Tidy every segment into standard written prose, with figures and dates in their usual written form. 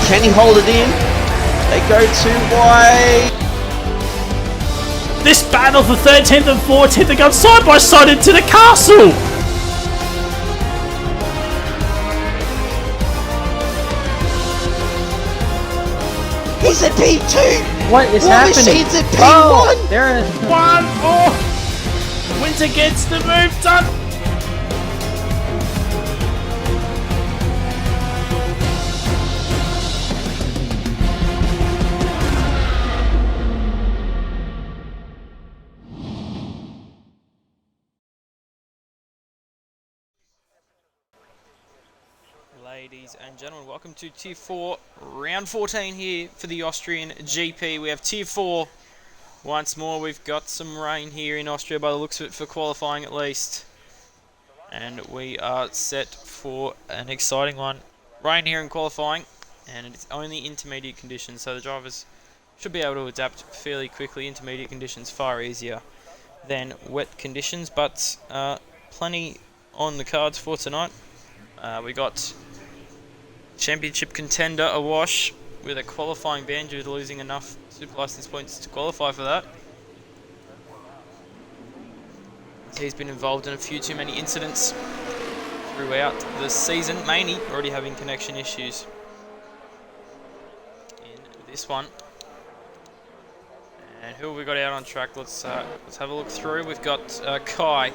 Can he hold it in? They go too wide. This battle for 13th and 14th, they go side by side into the castle. He's at P2. What is happening? Machine's at P1. Oh, there is One. Oh, Winter gets the move done. Ladies and gentlemen, welcome to Tier 4, Round 14 here for the Austrian GP. We have Tier 4 once more. We've got some rain here in Austria by the looks of it for qualifying at least. And we are set for an exciting one. Rain here in qualifying, and it's only intermediate conditions, so the drivers should be able to adapt fairly quickly. Intermediate conditions far easier than wet conditions, but plenty on the cards for tonight. We got Championship contender awash with a qualifying ban due to losing enough super license points to qualify for that. He's been involved in a few too many incidents throughout the season, mainly already having connection issues in this one. And who have we got out on track? Let's have a look through. We've got Kai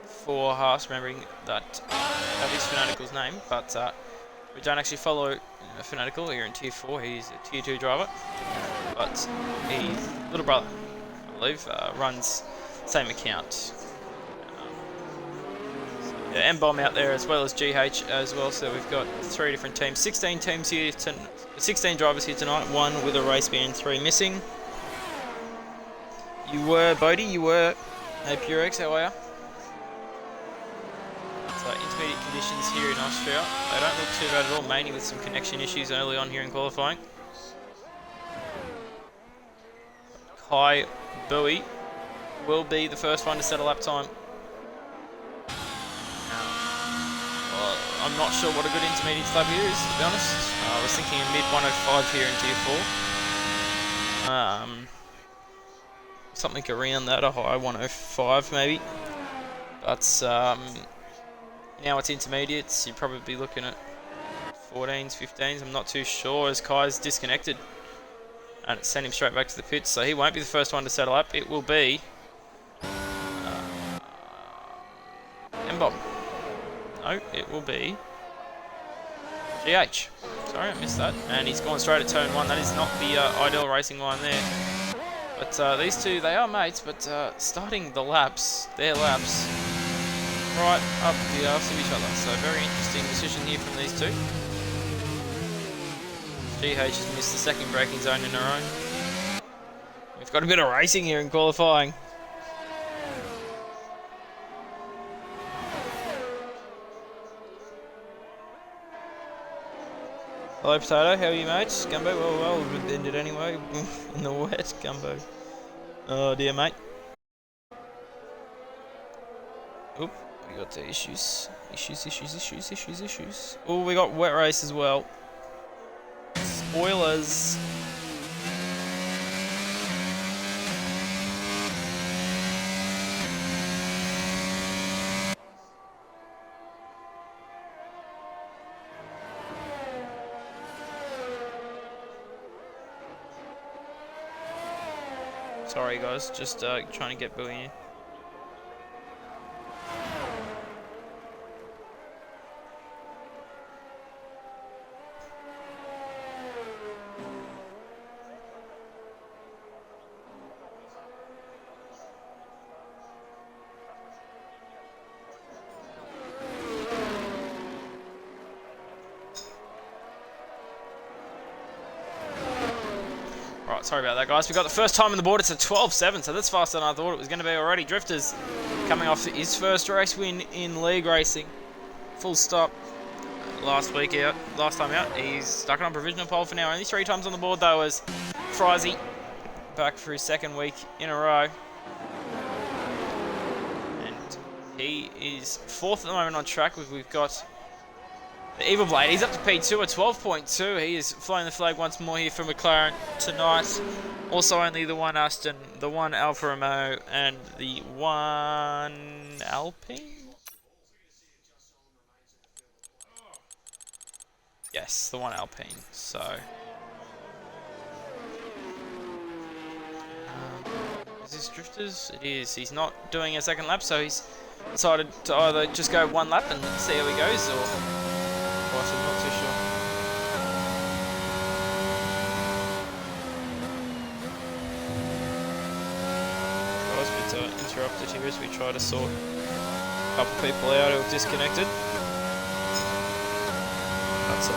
for Haas, remembering that is Fanatical's name, but we don't actually follow Fanatical here in Tier 4. He's a Tier 2 driver, but his little brother, I believe, runs the same account. So M-Bomb out there as well as GH as well, so we've got 3 different teams. 16 teams here, 16 drivers here tonight, 1 with a race ban, 3 missing. You were, Bodie, you were a Purex, how are you? So intermediate conditions here in Austria, they don't look too bad at all, mainly with some connection issues early on here in qualifying. Kai Bowie will be the first one to set a lap time. I'm not sure what a good intermediate lap here is, to be honest. I was thinking a mid 105 here in Tier 4. Something around that, a high 105 maybe. But now it's intermediates, you're probably looking at 14s, 15s, I'm not too sure, as Kai's disconnected. And it sent him straight back to the pits, so he won't be the first one to settle up. It will be M-Bomb. No, it will be GH. Sorry, I missed that. And he's gone straight at turn 1. That is not the ideal racing line there. But these two, they are mates, but starting the laps, their laps, right up the arse of each other. So very interesting decision here from these two. GH has missed the second braking zone in a row. We've got a bit of racing here in qualifying. Hello Potato, how are you mates? Gumbo, well, it ended anyway in the wet, Gumbo. Oh dear mate. Oop, we got the issues. Issues. Oh, we got wet race as well. Spoilers. Sorry guys, just trying to get Billy in. Right, sorry about that, guys. We got the first time on the board. It's a 12-7, so that's faster than I thought it was going to be already. Drifters coming off his first race win in league racing. Full stop. Last time out. He's stuck on provisional pole for now. Only 3 times on the board though, as Frizy back for his second week in a row. And he is 4th at the moment on track. We've got The Evil Blade, he's up to P2 at 12.2. He is flying the flag once more here for McLaren tonight. Also only the one Aston, the one Alfa Romeo, and the one Alpine? Yes, the one Alpine. So, is this Drifters? It is. He's not doing a second lap, so he's decided to either just go one lap and see how he goes, or I'm not too sure. I was a bit interrupted here as we try to sort a couple of people out who have disconnected. That's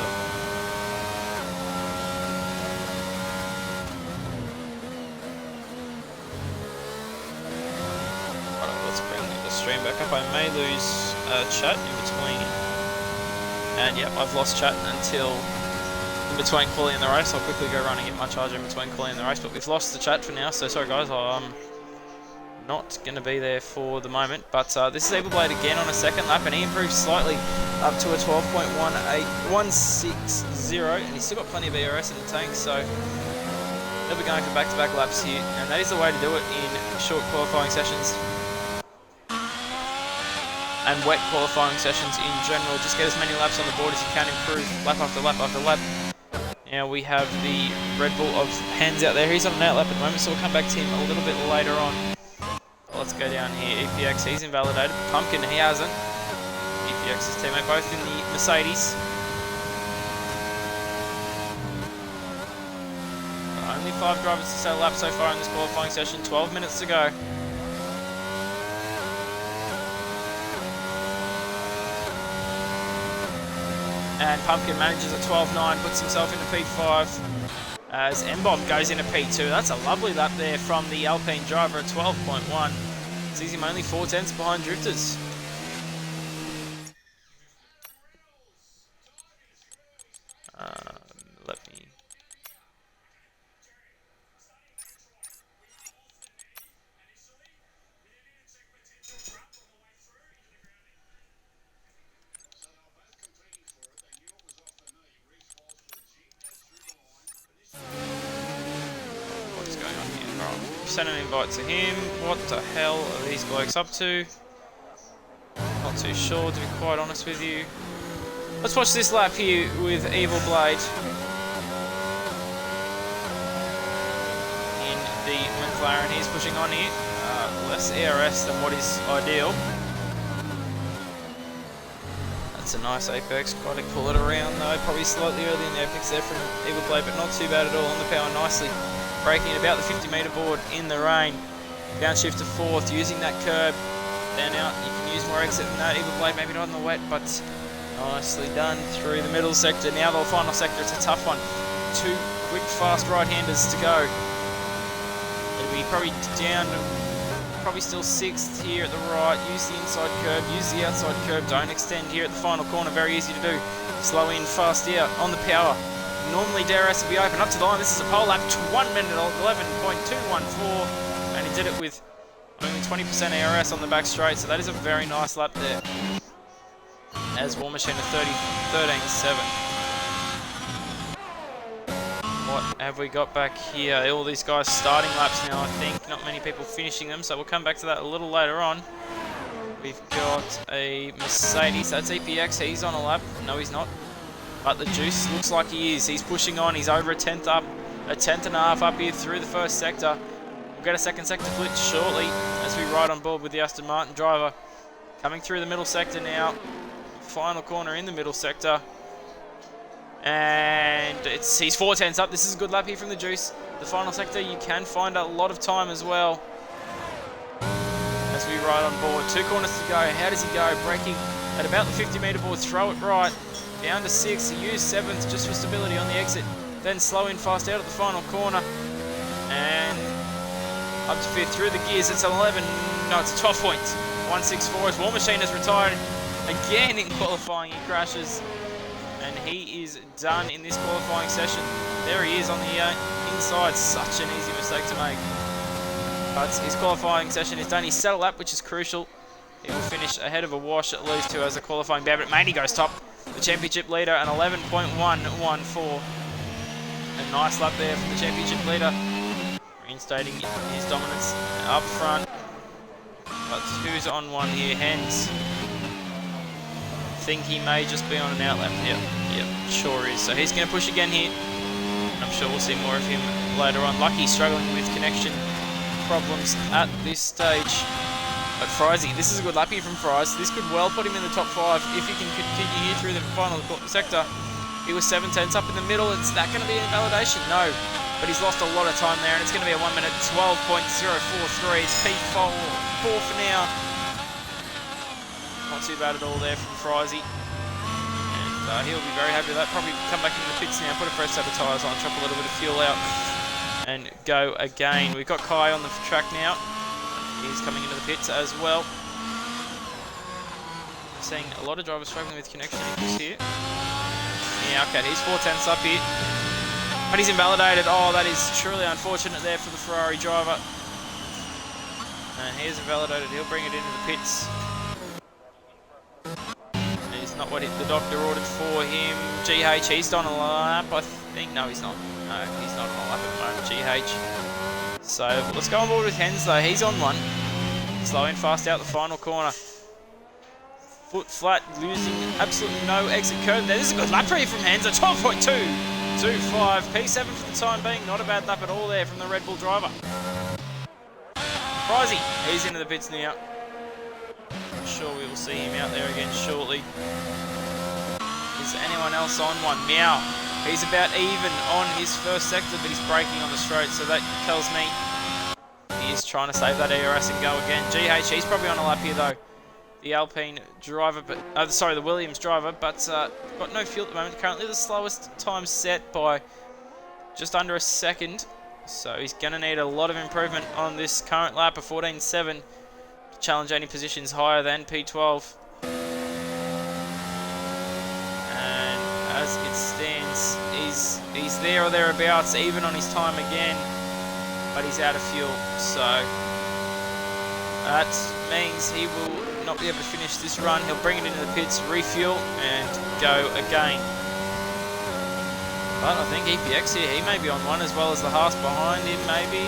Alright, let's bring the stream back up. I may lose chat in between. And yep, I've lost chat until in between quali and the race. I'll quickly go run and get my charger in between quali and the race, but we've lost the chat for now, so sorry guys, I'm not going to be there for the moment. But this is Evil Blade again on a second lap, and he improves slightly up to a 12.16160, and he's still got plenty of ERS in the tank, so they'll be going for back-to-back laps here, and that is the way to do it in short qualifying sessions and wet qualifying sessions in general. Just get as many laps on the board as you can, improve lap after lap after lap. Now we have the Red Bull of Hands out there. He's on an out lap at the moment, so we'll come back to him a little bit later on. Let's go down here. EPX, he's invalidated. Pumpkin, he hasn't. EPX's teammate, both in the Mercedes. Only 5 drivers to set a lap so far in this qualifying session. 12 minutes to go. And Pumpkin manages at 12.9, puts himself into P5 as M-Bomb goes into P2. That's a lovely lap there from the Alpine driver at 12.1. Sees him only 4 tenths behind Drifters. Let me... What's going on here? Right. Send an invite to him. What the hell are these blokes up to? Not too sure, to be quite honest with you. Let's watch this lap here with Evil Blade in the McLaren. He's pushing on here. Less ERS than what is ideal. That's a nice apex. Quite to pull it around though. Probably slightly early in the apex there from Evil Blade, but not too bad at all. On the power nicely. Braking at about the 50-metre board in the rain. Downshift to 4th, using that curb. Down out, you can use more exit than that. Evil Blade maybe not in the wet, but nicely done through the middle sector. Now the final sector, it's a tough one. 2 quick, fast right-handers to go. It'll be probably down to probably still 6th here at the right. Use the inside curb, use the outside curb. Don't extend here at the final corner, very easy to do. Slow in, fast out, on the power. Normally DRS will be open up to the line. This is a pole lap, 1 minute 11.214, and he did it with only 20% ARS on the back straight, so that is a very nice lap there. As War Machine at 13.7. What have we got back here? All these guys starting laps now, I think. Not many people finishing them, so we'll come back to that a little later on. We've got a Mercedes, that's EPX, he's on a lap. No, he's not. But the Juice looks like he is. He's pushing on, he's over a 10th up, a 10th and a half up here through the first sector. We'll get a second sector flip shortly as we ride on board with the Aston Martin driver. Coming through the middle sector now. Final corner in the middle sector. And he's 4 tenths up. This is a good lap here from the Juice. The final sector, you can find a lot of time as well. As we ride on board. 2 corners to go. How does he go? Braking at about the 50-metre board. Throw it right. Down to 6. He used 7th just for stability on the exit. Then slow in fast out at the final corner. And up to 5th through the gears. It's 11. No, it's 12 points. 164 as War Machine has retired again in qualifying. He crashes. And he is done in this qualifying session. There he is on the inside. Such an easy mistake to make. But his qualifying session is done. He's set a lap, which is crucial. He will finish ahead of a wash at least, who has a qualifying bad, but Maney goes top. The the championship leader, an 11.114. A nice lap there from the championship leader, reinstating his dominance up front. But who's on one here? Hens. Think he may just be on an outlap. Yep, sure is. So he's going to push again here. I'm sure we'll see more of him later on. Lucky struggling with connection problems at this stage. But Frizy, this is a good lap here from Fries. This could well put him in the top 5 if he can continue here through the final sector. He was 7/10 up in the middle. Is that going to be an invalidation? No. But he's lost a lot of time there, and it's going to be a 1 minute 12.043. It's P4 for now. Not too bad at all there from Frizy. And he'll be very happy with that. Probably come back into the pits now, put a fresh set of tyres on, chop a little bit of fuel out, and go again. We've got Kai on the track now. He's coming into the pits as well. Seeing a lot of drivers struggling with connection issues here. Yeah, okay, he's 4/10 up here. But he's invalidated. Oh, that is truly unfortunate there for the Ferrari driver. And he is invalidated. He'll bring it into the pits. He's not what the doctor ordered for him. GH, he's on a lap, I think. No, he's not. No, he's not on a lap at the moment, GH. So let's go on board with Hens though. He's on one. Slow and fast out the final corner. Foot flat, losing absolutely no exit curve there. This is a good lap for you from Hens. A 12.225. P7 for the time being. Not a bad lap at all there from the Red Bull driver. Frizy, he's into the pits now. I'm sure we will see him out there again shortly. Is anyone else on one? Meow. He's about even on his first sector, but he's braking on the straight, so that tells me he is trying to save that ERS and go again. GH, he's probably on a lap here though. The Alpine driver, but the Williams driver, but got no fuel at the moment. Currently the slowest time set by just under a second, so he's going to need a lot of improvement on this current lap of 14.7 to challenge any positions higher than P12. As it stands, he's there or thereabouts, even on his time again, but he's out of fuel, so that means he will not be able to finish this run. He'll bring it into the pits, refuel, and go again. But I think EPX here, he may be on one as well as the Haas behind him, maybe.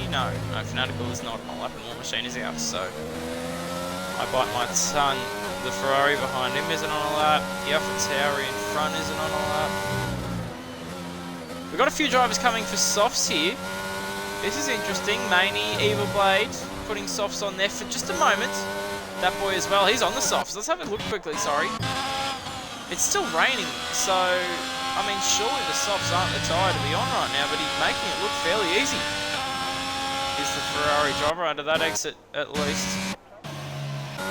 No, Fanatical is not on a lap, and War Machine is out, so I bite my tongue. The Ferrari behind him isn't on a lap. The AlphaTauri in front isn't on a lap. We've got a few drivers coming for softs here. This is interesting. Maney, Evil Blade, putting softs on there for just a moment. That boy as well. He's on the softs. Let's have a look quickly, sorry. It's still raining, so, I mean, surely the softs aren't the tyre to be on right now, but he's making it look fairly easy. Is the Ferrari driver under that exit, at least.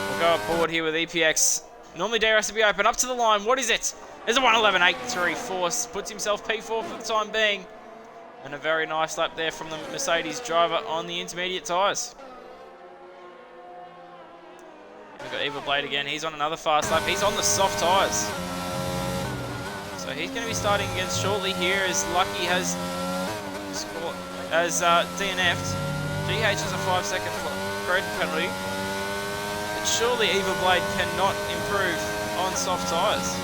We'll go aboard here with EPX. Normally DRS to be open. Up to the line. What is it? There's a 1:11.834. Puts himself P4 for the time being. And a very nice lap there from the Mercedes driver on the intermediate tyres. We've got Evil Blade again. He's on another fast lap. He's on the soft tyres. So he's going to be starting again shortly here as Lucky has DNF'd. GH has a 5-second grid penalty. But surely Evil Blade cannot improve on soft tyres.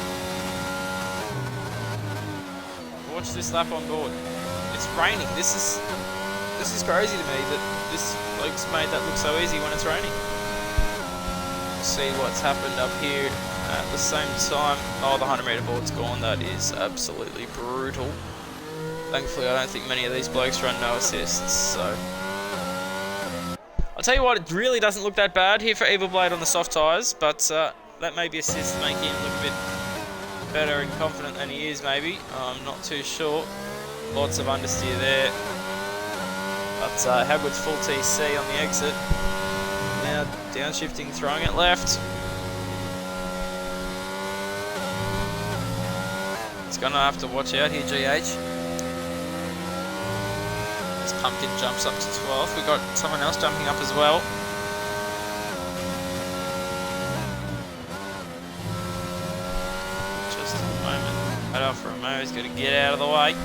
Watch this lap on board. It's raining. This is crazy to me that this bloke's made that look so easy when it's raining. See what's happened up here at the same time. Oh, the 100 metre board's gone. That is absolutely brutal. Thankfully, I don't think many of these blokes run no assists, so. I'll tell you what, it really doesn't look that bad here for Evil Blade on the soft tyres, but that may be assists to make him look a bit better and confident than he is, maybe. I'm not too sure. Lots of understeer there. But Hagwood's full TC on the exit. Now downshifting, throwing it left. He's going to have to watch out here, GH. This Pumpkin jumps up to 12th. We've got someone else jumping up as well. Just a moment. Alfa Romeo's got to get out of the way.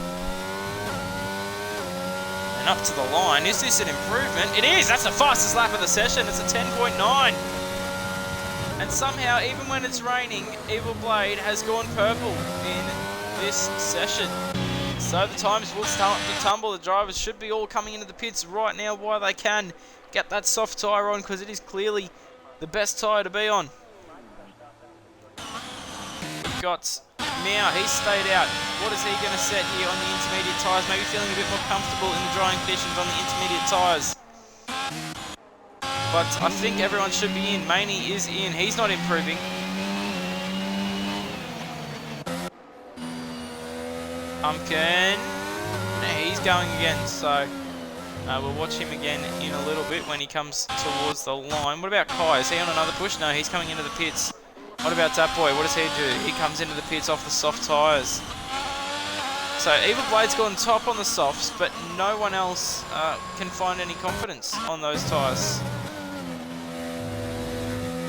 And up to the line. Is this an improvement? It is! That's the fastest lap of the session. It's a 10.9. And somehow, even when it's raining, Evil Blade has gone purple in this session. So the times will start to tumble. The drivers should be all coming into the pits right now while they can get that soft tyre on, because it is clearly the best tyre to be on. We've got Meow, he's stayed out. What is he going to set here on the intermediate tyres? Maybe feeling a bit more comfortable in the drying conditions on the intermediate tyres. But I think everyone should be in. Maney is in. He's not improving. Pumpkin. He's going again, so we'll watch him again in a little bit when he comes towards the line. What about Kai? Is he on another push? No, he's coming into the pits. What about that boy? What does he do? He comes into the pits off the soft tyres. So Evil Blade's gone top on the softs, but no one else can find any confidence on those tyres.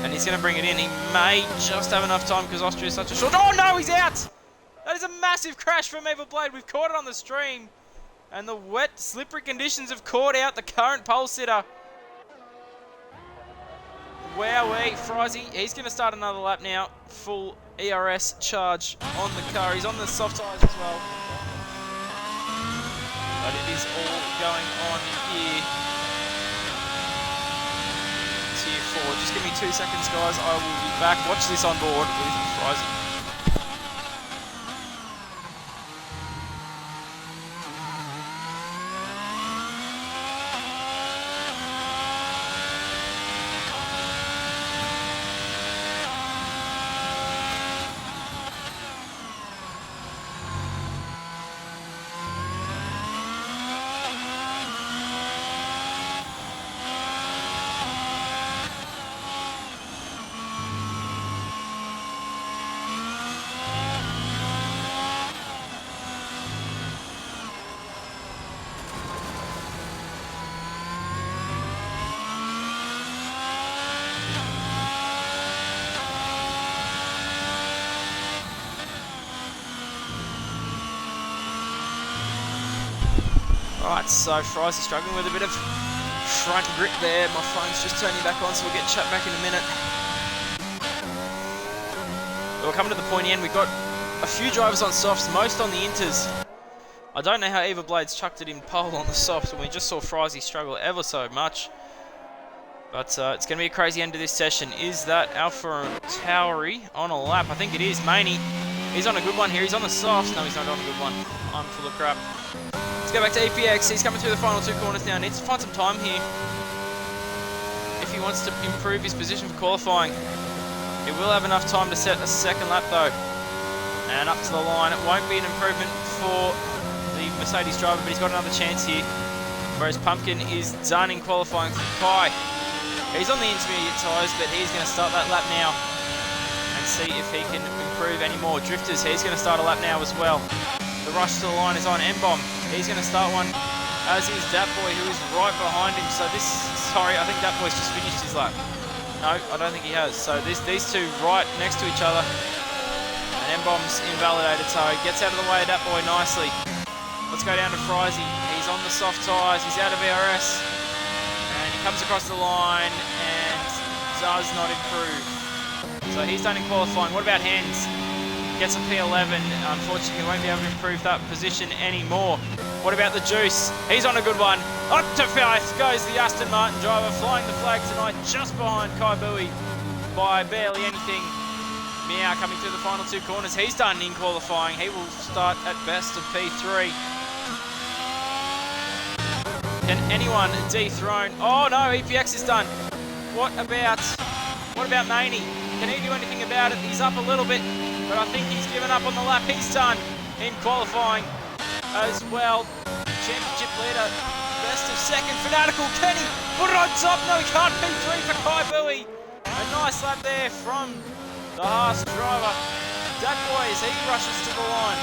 And he's going to bring it in. He may just have enough time because Austria is such a short... Oh no, he's out! That is a massive crash from Evil Blade. We've caught it on the stream. And the wet, slippery conditions have caught out the current pole sitter. Wowee, Frizy, he's going to start another lap now. Full ERS charge on the car. He's on the soft tyres as well. But it is all going on here. Tier 4. Just give me 2 seconds, guys. I will be back. Watch this on board with Frizy. Right, so Fry's is struggling with a bit of front grip there. My phone's just turning back on, so we'll get chat back in a minute. We're coming to the pointy end. We've got a few drivers on softs, most on the inters. I don't know how Evil Blade's chucked it in pole on the softs, and we just saw Frizy struggle ever so much. But it's going to be a crazy end to this session. Is that Alpha Tauri on a lap? I think it is. Maney, he's on a good one here. He's on the softs. No, he's not on a good one. I'm full of crap. Let's go back to APX. He's coming through the final 2 corners now. Needs to find some time here if he wants to improve his position for qualifying. He will have enough time to set a second lap though. And up to the line. It won't be an improvement for the Mercedes driver, but he's got another chance here. Whereas Pumpkin is done in qualifying for Kai. He's on the intermediate tyres, but he's going to start that lap now and see if he can improve any more. Drifters, he's going to start a lap now as well. The rush to the line is on. M-Bomb, he's going to start one, as is Dat Boy, who is right behind him. So this, sorry, I think Dat Boy's just finished his lap. No, I don't think he has. So these two right next to each other. And M-Bomb's invalidated, so he gets out of the way of Dat Boy nicely. Let's go down to Frizy. He's on the soft tyres. He's out of ERS. And he comes across the line and does not improve. So he's done in qualifying. What about Hens? Gets a P11. Unfortunately, won't be able to improve that position anymore. What about the Juice? He's on a good one. Up to 5th goes the Aston Martin driver, flying the flag tonight, just behind Kai Bui by barely anything. Meow coming through the final 2 corners. He's done in qualifying. He will start at best of P3. Can anyone dethrone? Oh no, EPX is done. What about Maney? Can he do anything about it? He's up a little bit, but I think he's given up on the lap. He's done in qualifying as well. Championship leader, best of 2nd. Fanatical, can he put it on top? No, he can't. P3 for Kai Bui. A nice lap there from the Haas driver. Dat Boy, as he rushes to the line.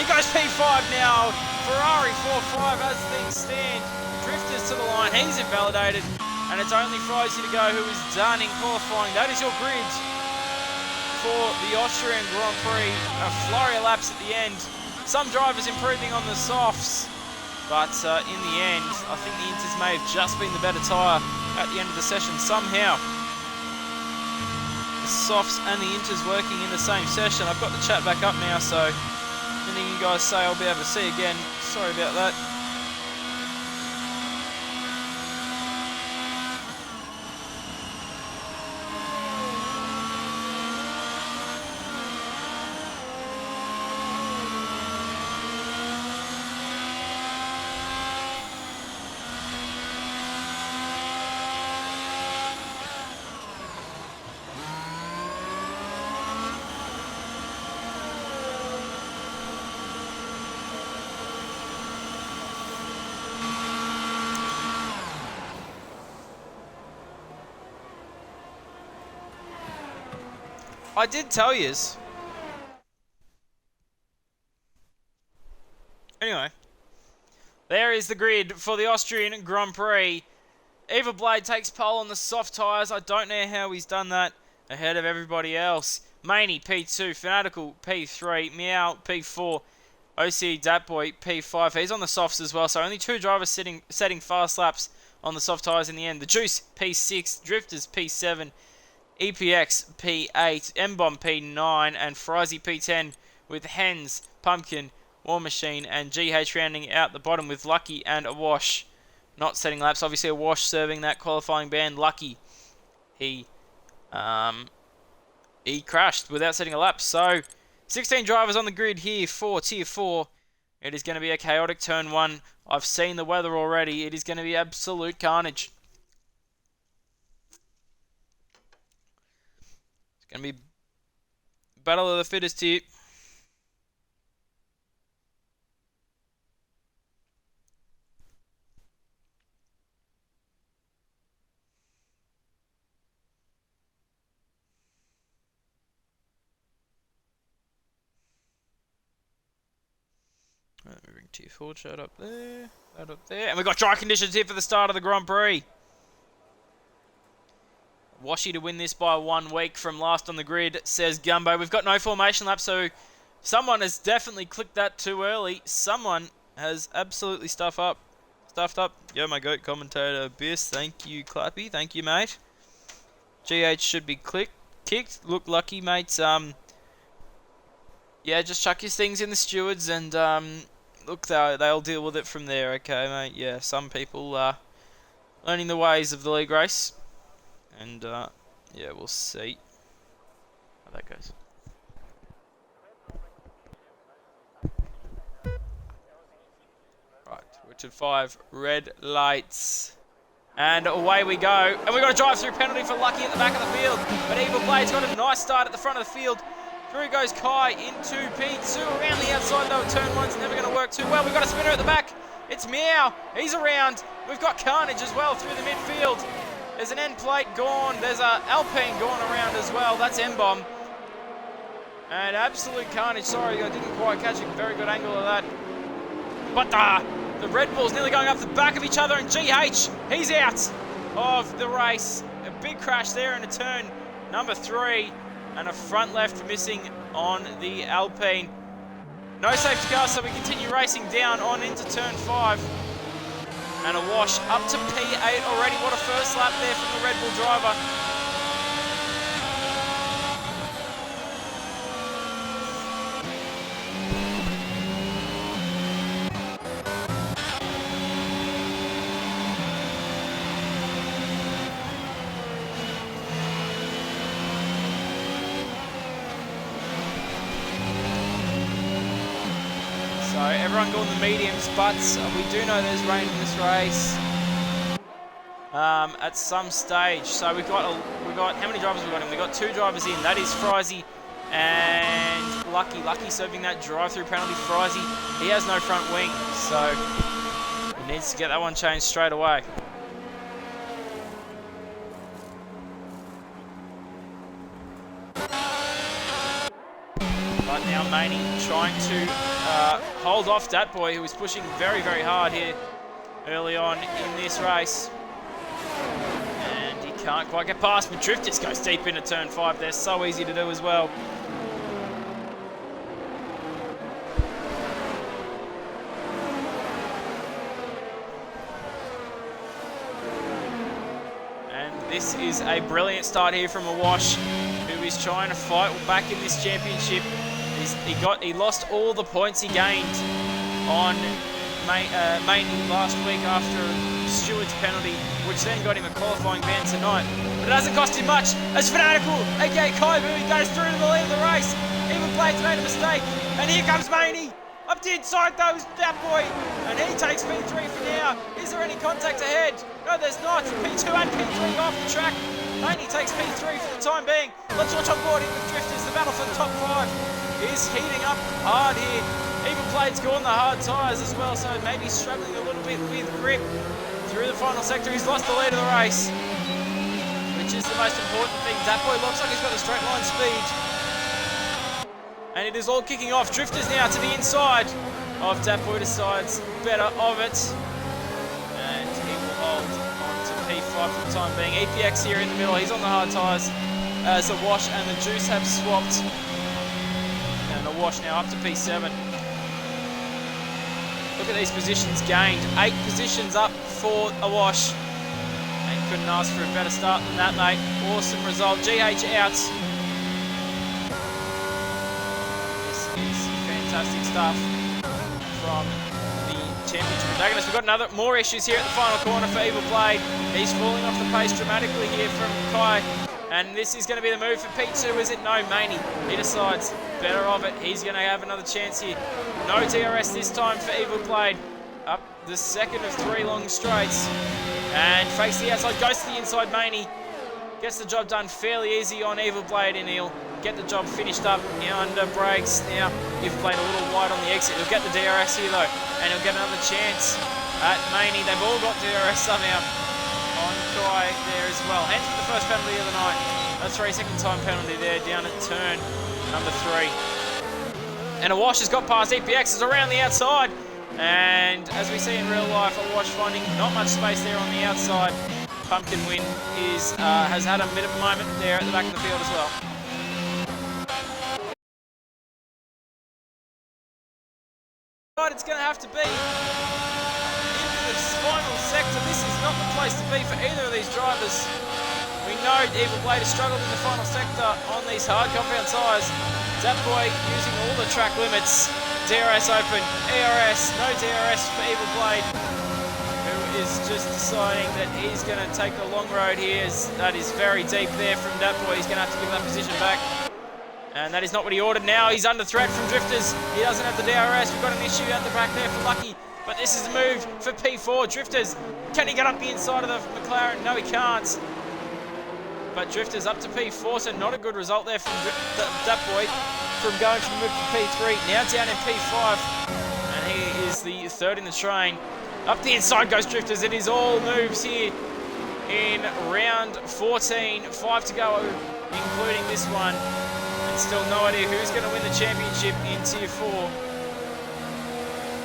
He goes P5 now. Ferrari 4-5 as things stand. Drifters to the line. He's invalidated. And it's only Frizy to go, who is done in qualifying. That is your grid for the Austrian Grand Prix. A flurry of laps at the end. Some drivers improving on the softs. But in the end, I think the Inters may have just been the better tyre at the end of the session somehow. softs and the inters working in the same session. I've got the chat back up now, so anything you guys say I'll be able to see again. Sorry about that. I did tell yous. Anyway, there is the grid for the Austrian Grand Prix. Eva Blade takes pole on the soft tyres. I don't know how he's done that ahead of everybody else. Maney, P2. Fanatical, P3. Meow, P4. OCE Datboy, P5. He's on the softs as well, so only 2 drivers setting fast laps on the soft tyres in the end. The Juice, P6. Drifters, P7. EPX P8, M-Bomb P9, and Frizy P10 with Hens, Pumpkin, War Machine, and GH rounding out the bottom with Lucky and Awash not setting laps. Obviously, Awash serving that qualifying ban. Lucky, he crashed without setting a lap. So, 16 drivers on the grid here for Tier 4. It is going to be a chaotic turn 1. I've seen the weather already. It is going to be absolute carnage. Going to be battle of the fittest here. Right, moving Tier 4 chat up there, that up there. And we've got dry conditions here for the start of the Grand Prix. Washy to win this by 1 week from last on the grid, says Gumbo. We've got no formation lap, so someone has definitely clicked that too early. Someone has absolutely stuffed up. Yo, my goat commentator, Biss. Thank you, Clappy. Thank you, mate. GH should be kicked. Look lucky, mates. Yeah, just chuck your things in the stewards and, look, they'll deal with it from there, okay, mate? Yeah, some people, learning the ways of the league race. And, yeah, we'll see how that goes. Right, we're to 5 red lights. And away we go. And we've got a drive-through penalty for Lucky at the back of the field. But Evil Blade's got a nice start at the front of the field. Through goes Kai into P2. Around the outside, though, turn 1's never going to work too well. We've got a spinner at the back. It's Meow. He's around. We've got Carnage as well through the midfield. There's an end plate gone. There's a Alpine gone around as well. That's M-Bomb. And absolute carnage. Sorry, I didn't quite catch a very good angle of that. But the Red Bulls nearly going up the back of each other. And GH, he's out of the race. A big crash there in a turn number 3. And a front left missing on the Alpine. No safety car, so we continue racing down on into turn 5. And a wash up to P8 already. What a first lap there from the Red Bull driver. So everyone going the mediums, but we do know there's rain in this race at some stage. So we've got how many drivers we got in? We got 2 drivers in. That is Frizy and Lucky. Lucky serving that drive-through penalty. Frizy, he has no front wing, so he needs to get that one changed straight away. Right now, Maney trying to hold off Datboy, who is pushing very, very hard here early on in this race. And he can't quite get past, but Drift just goes deep into turn 5. They're so easy to do as well. And this is a brilliant start here from Awash, who is is trying to fight back in this championship. He lost all the points he gained on Maney last week after Stewart's penalty, which then got him a qualifying ban tonight. But it doesn't cost him much as Fanatical, aka Kaibu, goes through to the lead of the race. Even Blade's made a mistake, and here comes Maney. Up the inside though is that boy, and he takes P3 for now. Is there any contact ahead? No, there's not. P2 and P3 off the track. Maney takes P3 for the time being. Let's watch on board in with Drifters. The battle for the top 5 is heating up hard here. Even Blade's gone the hard tyres as well, so maybe struggling a little bit with grip through the final sector. He's lost the lead of the race, which is the most important thing. That boy looks like he's got the straight line speed. And it is all kicking off. Drifters now to the inside of Dapoy, decides better of it. And he will hold on to P5 for the time being. EPX here in the middle. He's on the hard tyres as the Wash and the Juice have swapped. And the Wash now up to P7. Look at these positions gained. 8 positions up for a Wash. And couldn't ask for a better start than that, mate. Awesome result. GH out. Fantastic stuff from the championship protagonist. We've got more issues here at the final corner for Evil Blade. He's falling off the pace dramatically here from Kai. And this is going to be the move for P2, is it? No, Maney. He decides better of it. He's going to have another chance here. No DRS this time for Evil Blade. Up the second of 3 long straights. And fakes the outside, goes to the inside. Maney gets the job done fairly easy on Evil Blade, and he'll get the job finished up under brakes. Now, Evil Blade a little wide on the exit. He'll get the DRS here though, and he'll get another chance at Maney. They've all got DRS somehow on Kai there as well. Hands for the first penalty of the night. A 3-second time penalty there down at turn number 3. And a Wash has got past EPX, is around the outside. And as we see in real life, a Wash finding not much space there on the outside. Pumpkin Win has had a bit of a moment there at the back of the field as well. It's going to have to be into the final sector. This is not the place to be for either of these drivers. We know Evil Blade has struggled in the final sector on these hard compound tyres. Zapboy using all the track limits. DRS open, ERS, no DRS for Evil Blade, who is just deciding that he's going to take the long road here. That is very deep there from Zapboy. He's going to have to give that position back. And that is not what he ordered now. He's under threat from Drifters. He doesn't have the DRS. We've got an issue at the back there for Lucky. But this is the move for P4. Drifters, can he get up the inside of the McLaren? No, he can't. But Drifters up to P4, so not a good result there from that boy from going from move to P3. Now down in P5. And he is the 3rd in the train. Up the inside goes Drifters. It is all moves here in round 14. 5 to go, including this one. Still no idea who's going to win the championship in Tier 4.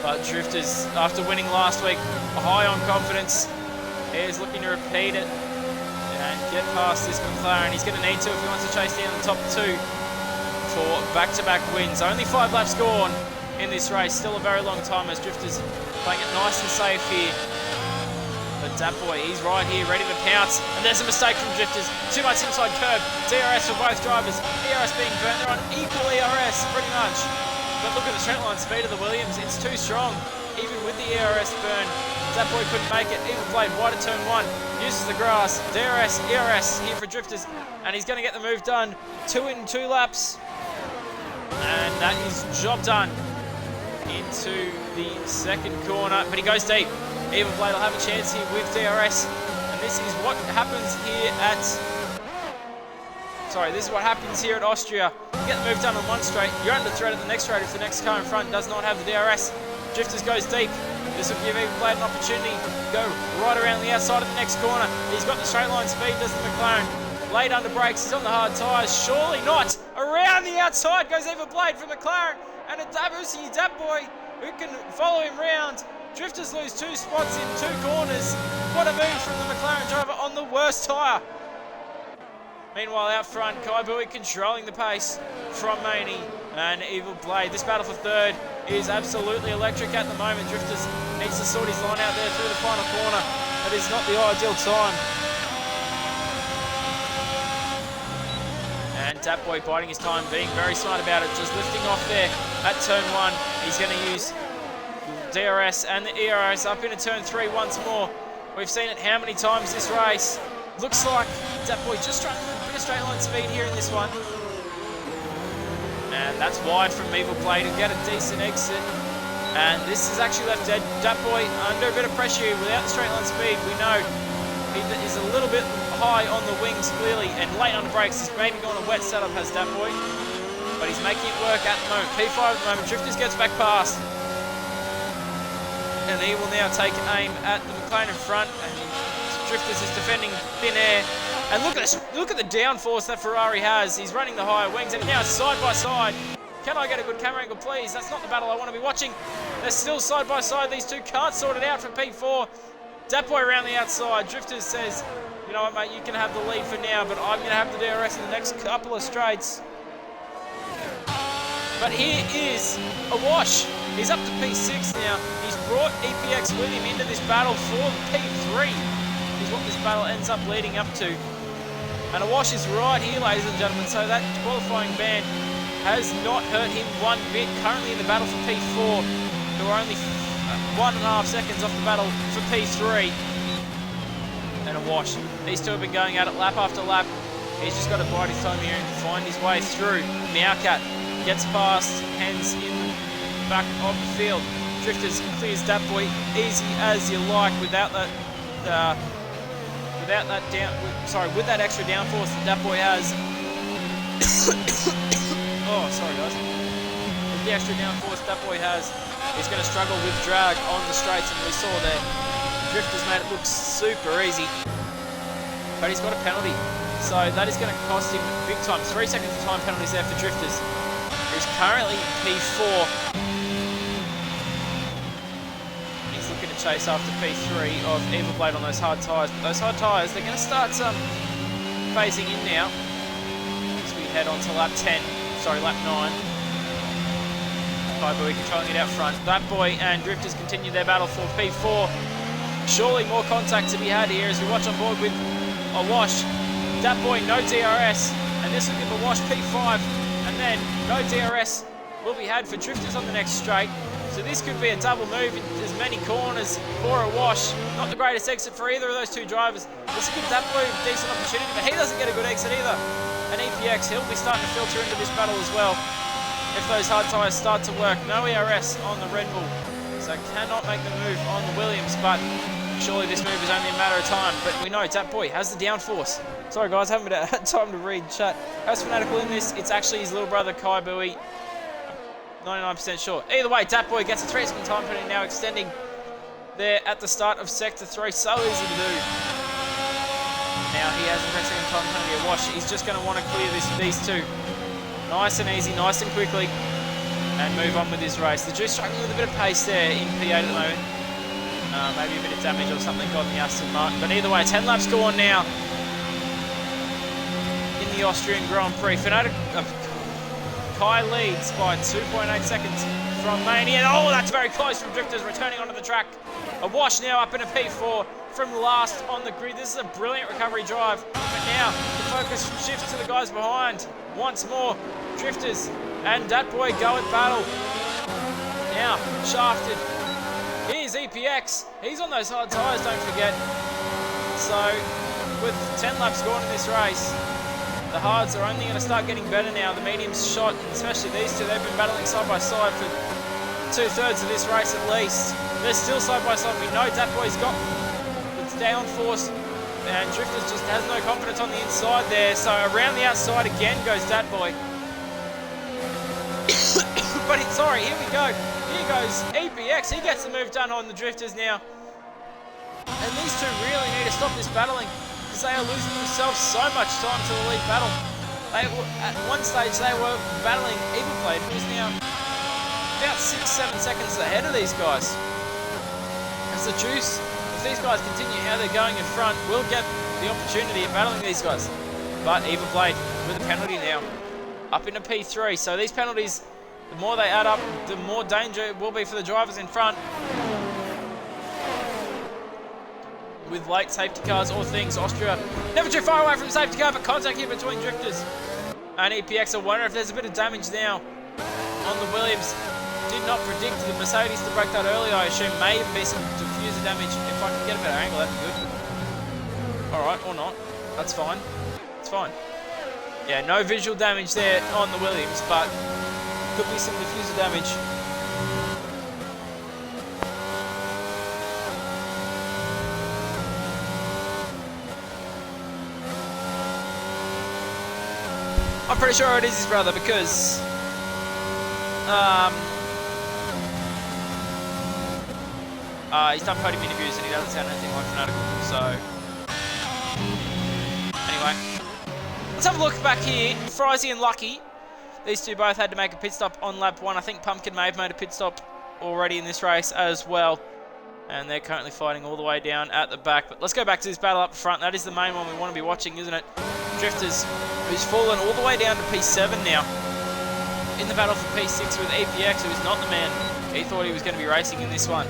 But Drifters, after winning last week, high on confidence. Is looking to repeat it and get past this McLaren. He's going to need to if he wants to chase down the top 2 for back-to-back wins. Only 5 laps gone in this race. Still a very long time as Drifters playing it nice and safe here. But Zapboy, he's right here, ready to pounce. And there's a mistake from Drifters. Too much inside curb. DRS for both drivers. ERS being burnt. They're on equal ERS, pretty much. But look at the straight line speed of the Williams. It's too strong. Even with the ERS burn, Zapboy couldn't make it. Evil Blade wide at turn 1. Uses the grass. DRS, ERS here for Drifters. And he's going to get the move done. 2 in 2 laps. And that is job done into the second corner. But he goes deep. Evil Blade will have a chance here with DRS, and this is what happens here at... Sorry, this is what happens here at Austria. You get the move done on one straight, you're under threat at the next straight if the next car in front does not have the DRS. Drifters goes deep. This will give Evil Blade an opportunity to go right around the outside of the next corner. He's got the straight line speed, does the McLaren. Blade under brakes, he's on the hard tyres. Surely not. Around the outside goes Evil Blade from McLaren, and a Dabusi Zapboy who can follow him round. Drifters lose 2 spots in 2 corners. What a move from the McLaren driver on the worst tyre. Meanwhile, out front, Kaibui controlling the pace from Maney and Evil Blade. This battle for 3rd is absolutely electric at the moment. Drifters needs to sort his line out there through the final corner. That is not the ideal time. And And Datboy biding his time, being very smart about it, just lifting off there at turn 1. He's going to use DRS and the ERS up into turn 3 once more. We've seen it how many times this race. Looks like Datboy just struggling with a bit of straight line speed here in this one. And that's wide from Evil Play to get a decent exit. And this is actually left Datboy under a bit of pressure here without the straight line speed. We know he is a little bit high on the wings clearly and late on the brakes. He's maybe going a wet setup has Datboy. But he's making it work at the moment. P5 at the moment. Drifters gets back past. And he will now take aim at the McLaren in front. And Drifters is defending thin air. And look at the downforce that Ferrari has. He's running the higher wings and now it's side by side. Can I get a good camera angle, please? That's not the battle I want to be watching. They're still side by side. These two can't sort it out for P4. Datboy around the outside. Drifters says, you know what, mate, you can have the lead for now, but I'm going to have the DRS in the next couple of straights. But here is a wash. He's up to P6 now. He's brought EPX with him into this battle for P3. Is what this battle ends up leading up to. And a wash is right here, ladies and gentlemen, so that qualifying ban has not hurt him one bit. Currently in the battle for P4, who are only 1.5 seconds off the battle for P3. And a wash. These two have been going at it lap after lap. He's just got to bide his time here and find his way through. Meowcat gets past, hands in the back of the field. Drifters clears Datboy easy as you like without that with that extra downforce that Datboy has. Oh, sorry guys. With the extra downforce Datboy has, he's going to struggle with drag on the straights, and we saw there. Drifters made it look super easy, but he's got a penalty, so that is going to cost him big time. 3 seconds of time penalties there for Drifters, who's currently P4. He's looking to chase after P3 of Evil Blade on those hard tyres, but those hard tyres, they're going to start phasing in now as we head on to lap 9. Kaiboy controlling it out front. Datboy and Drifters continue their battle for P4. Surely more contact to be had here as we watch on board with a wash. Datboy, no DRS, and this will give a wash P5, and then no DRS will be had for Drifters on the next straight. So this could be a double move in as many corners for a wash. Not the greatest exit for either of those two drivers. This will give Datboy a decent opportunity, but he doesn't get a good exit either. And EPX, he'll be starting to filter into this battle as well. If those hard tyres start to work, no ERS on the Red Bull, so cannot make the move on the Williams, but surely this move is only a matter of time. But we know Datboy has the downforce. Sorry guys, haven't had time to read chat. As Fanatical in this, it's actually his little brother Kaiboy. 99% sure. Either way, Datboy gets a 3-second time penalty now, extending there at the start of Sector 3. So easy to do. Now he has a 3-second time penalty, a wash. He's just going to want to clear these two. Nice and easy, nice and quickly, and move on with his race. The Juice struggling with a bit of pace there in P8 at the moment. Maybe a bit of damage or something on the Aston Martin. But either way, 10 laps go on now in the Austrian Grand Prix. Kai leads by 2.8 seconds from Mania. Oh, that's very close from Drifters returning onto the track. A wash now up in a P4 from last on the grid. This is a brilliant recovery drive. But now the focus shifts to the guys behind. Once more, Drifters and Datboy go at battle. Now, shafted. Here's EPX. He's on those hard tyres, don't forget. So, with 10 laps gone in this race, the hards are only going to start getting better now. The mediums shot, especially these two, they've been battling side by side for 2/3 of this race at least. They're still side by side. We know Datboy's got the downforce, and Drifters just has no confidence on the inside there. So around the outside again goes Datboy. But sorry, here we go. Here goes EPX. He gets the move done on the Drifters now. And these two really need to stop this battling, because they are losing themselves so much time to the lead battle. At one stage they were battling Evil Blade, who is now about 6-7 seconds ahead of these guys. As the Juice, if these guys continue how they're going in front, will get the opportunity of battling these guys. But Evil Blade with a penalty now, up into P3. So these penalties, the more they add up, the more danger it will be for the drivers in front. With late safety cars or things, Austria never too far away from safety car, but contact here between Drifters and EPX. I wonder if there's a bit of damage now on the Williams. Did not predict the Mercedes to break that early. I assume may be some diffuser damage. If I can get a better angle, that'd be good. Alright, or not. That's fine. It's fine. Yeah, no visual damage there on the Williams, but could be some diffuser damage. I'm pretty sure it is his brother because he's done podium interviews and he doesn't sound anything like Fanatical, so anyway. Let's have a look back here. Frizy and Lucky. These two both had to make a pit stop on lap 1. I think Pumpkin may have made a pit stop already in this race as well. And they're currently fighting all the way down at the back. But let's go back to this battle up front. That is the main one we want to be watching, isn't it? Drifters, who's fallen all the way down to P7 now. In the battle for P6 with EPX, who's not the man. He thought he was going to be racing in this one.